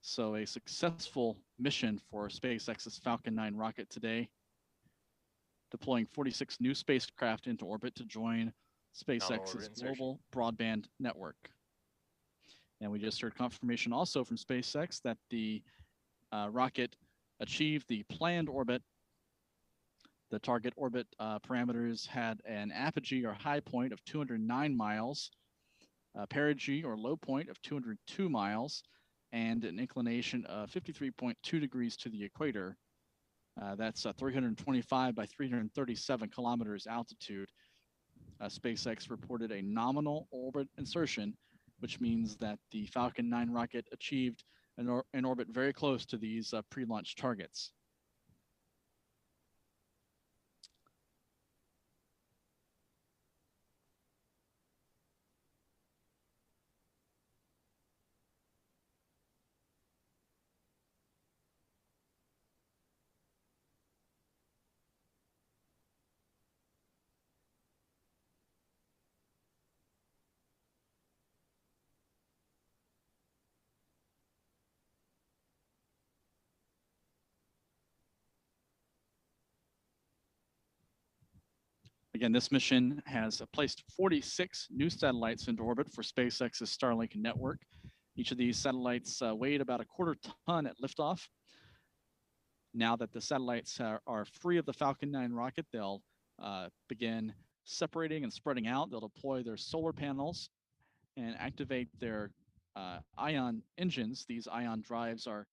So a successful mission for SpaceX's Falcon 9 rocket today, deploying 46 new spacecraft into orbit to join SpaceX's global broadband network. And we just heard confirmation also from SpaceX that the rocket achieved the planned orbit. The target orbit parameters had an apogee or high point of 209 miles, perigee or low point of 202 miles, and an inclination of 53.2 degrees to the equator. That's 325 by 337 kilometers altitude. SpaceX reported a nominal orbit insertion, which means that the Falcon 9 rocket achieved an orbit very close to these pre-launch targets. Again, this mission has placed 46 new satellites into orbit for SpaceX's Starlink network. Each of these satellites weighed about a quarter ton at liftoff. Now that the satellites are free of the Falcon 9 rocket, they'll begin separating and spreading out. They'll deploy their solar panels and activate their ion engines. These ion drives are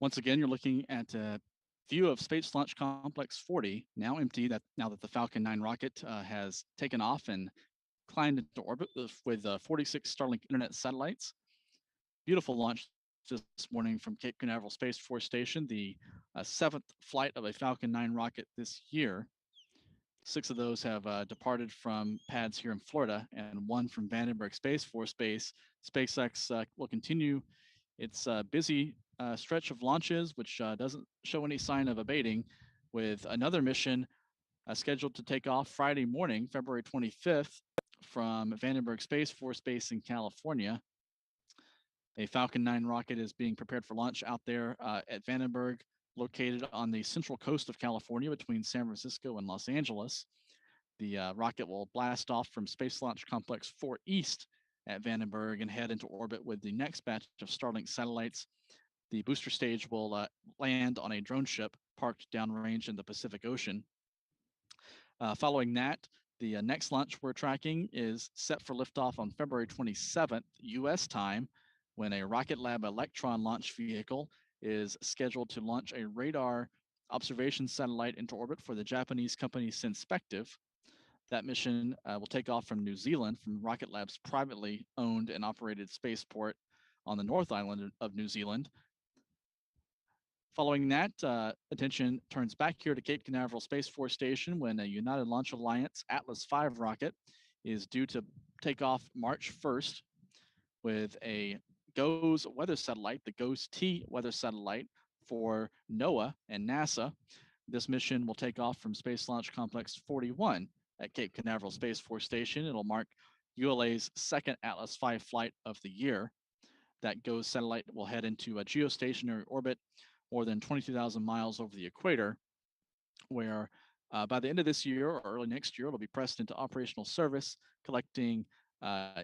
Once again, you're looking at a view of Space Launch Complex 40, now empty, now that the Falcon 9 rocket has taken off and climbed into orbit with 46 Starlink internet satellites. Beautiful launch this morning from Cape Canaveral Space Force Station, the 7th flight of a Falcon 9 rocket this year. 6 of those have departed from pads here in Florida, and 1 from Vandenberg Space Force Base. SpaceX will continue its busy stretch of launches, which doesn't show any sign of abating, with another mission scheduled to take off Friday morning, February 25th, from Vandenberg Space Force Base in California. A Falcon 9 rocket is being prepared for launch out there at Vandenberg, located on the central coast of California between San Francisco and Los Angeles. The rocket will blast off from Space Launch Complex 4 East at Vandenberg and head into orbit with the next batch of Starlink satellites. The booster stage will land on a drone ship parked downrange in the Pacific Ocean. Following that, the next launch we're tracking is set for liftoff on February 27th, US time, when a Rocket Lab Electron launch vehicle is scheduled to launch a radar observation satellite into orbit for the Japanese company Synspective. That mission will take off from New Zealand, from Rocket Lab's privately owned and operated spaceport on the North Island of New Zealand. Following that, attention turns back here to Cape Canaveral Space Force Station when a United Launch Alliance Atlas V rocket is due to take off March 1st with a GOES weather satellite, the GOES-T weather satellite for NOAA and NASA. This mission will take off from Space Launch Complex 41 at Cape Canaveral Space Force Station. It'll mark ULA's second Atlas V flight of the year. That GOES satellite will head into a geostationary orbit more than 22,000 miles over the equator, where by the end of this year or early next year, it'll be pressed into operational service, collecting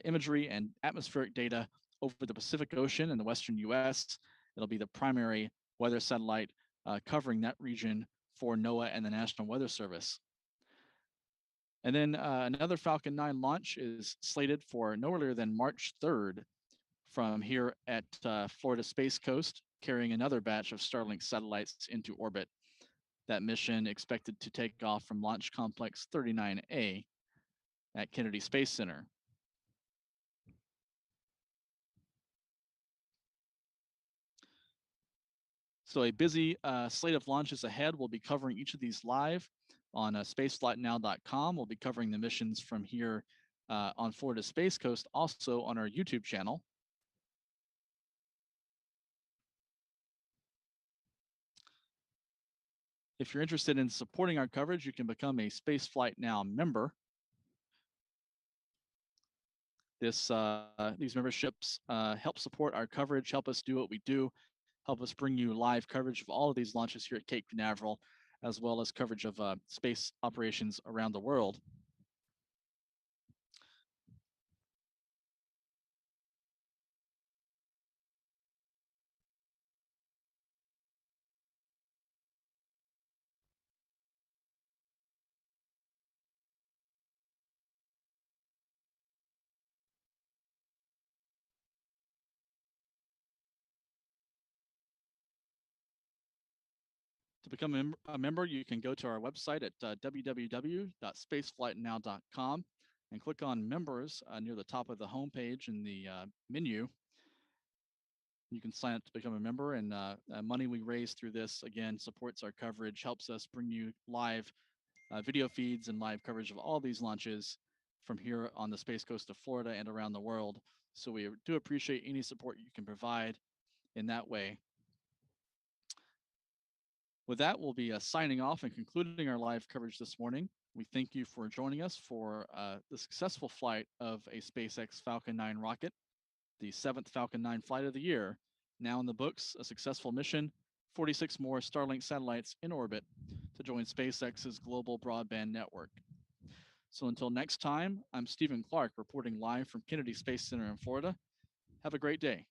imagery and atmospheric data over the Pacific Ocean and the Western US. It'll be the primary weather satellite covering that region for NOAA and the National Weather Service. And then another Falcon 9 launch is slated for no earlier than March 3rd from here at Florida Space Coast, carrying another batch of Starlink satellites into orbit. That mission expected to take off from Launch Complex 39A at Kennedy Space Center. So a busy slate of launches ahead. We'll be covering each of these live on spaceflightnow.com. We'll be covering the missions from here on Florida Space Coast, also on our YouTube channel. If you're interested in supporting our coverage, you can become a Spaceflight Now member. These memberships help support our coverage, help us do what we do, help us bring you live coverage of all of these launches here at Cape Canaveral, as well as coverage of space operations around the world. To become a member, you can go to our website at www.spaceflightnow.com and click on members near the top of the homepage in the menu. You can sign up to become a member, and money we raise through this, again, supports our coverage, helps us bring you live video feeds and live coverage of all these launches from here on the Space Coast of Florida and around the world. So we do appreciate any support you can provide in that way. With that, we'll be signing off and concluding our live coverage this morning. We thank you for joining us for the successful flight of a SpaceX Falcon 9 rocket, the 7th Falcon 9 flight of the year. Now in the books, a successful mission, 46 more Starlink satellites in orbit to join SpaceX's global broadband network. So until next time, I'm Stephen Clark reporting live from Kennedy Space Center in Florida. Have a great day.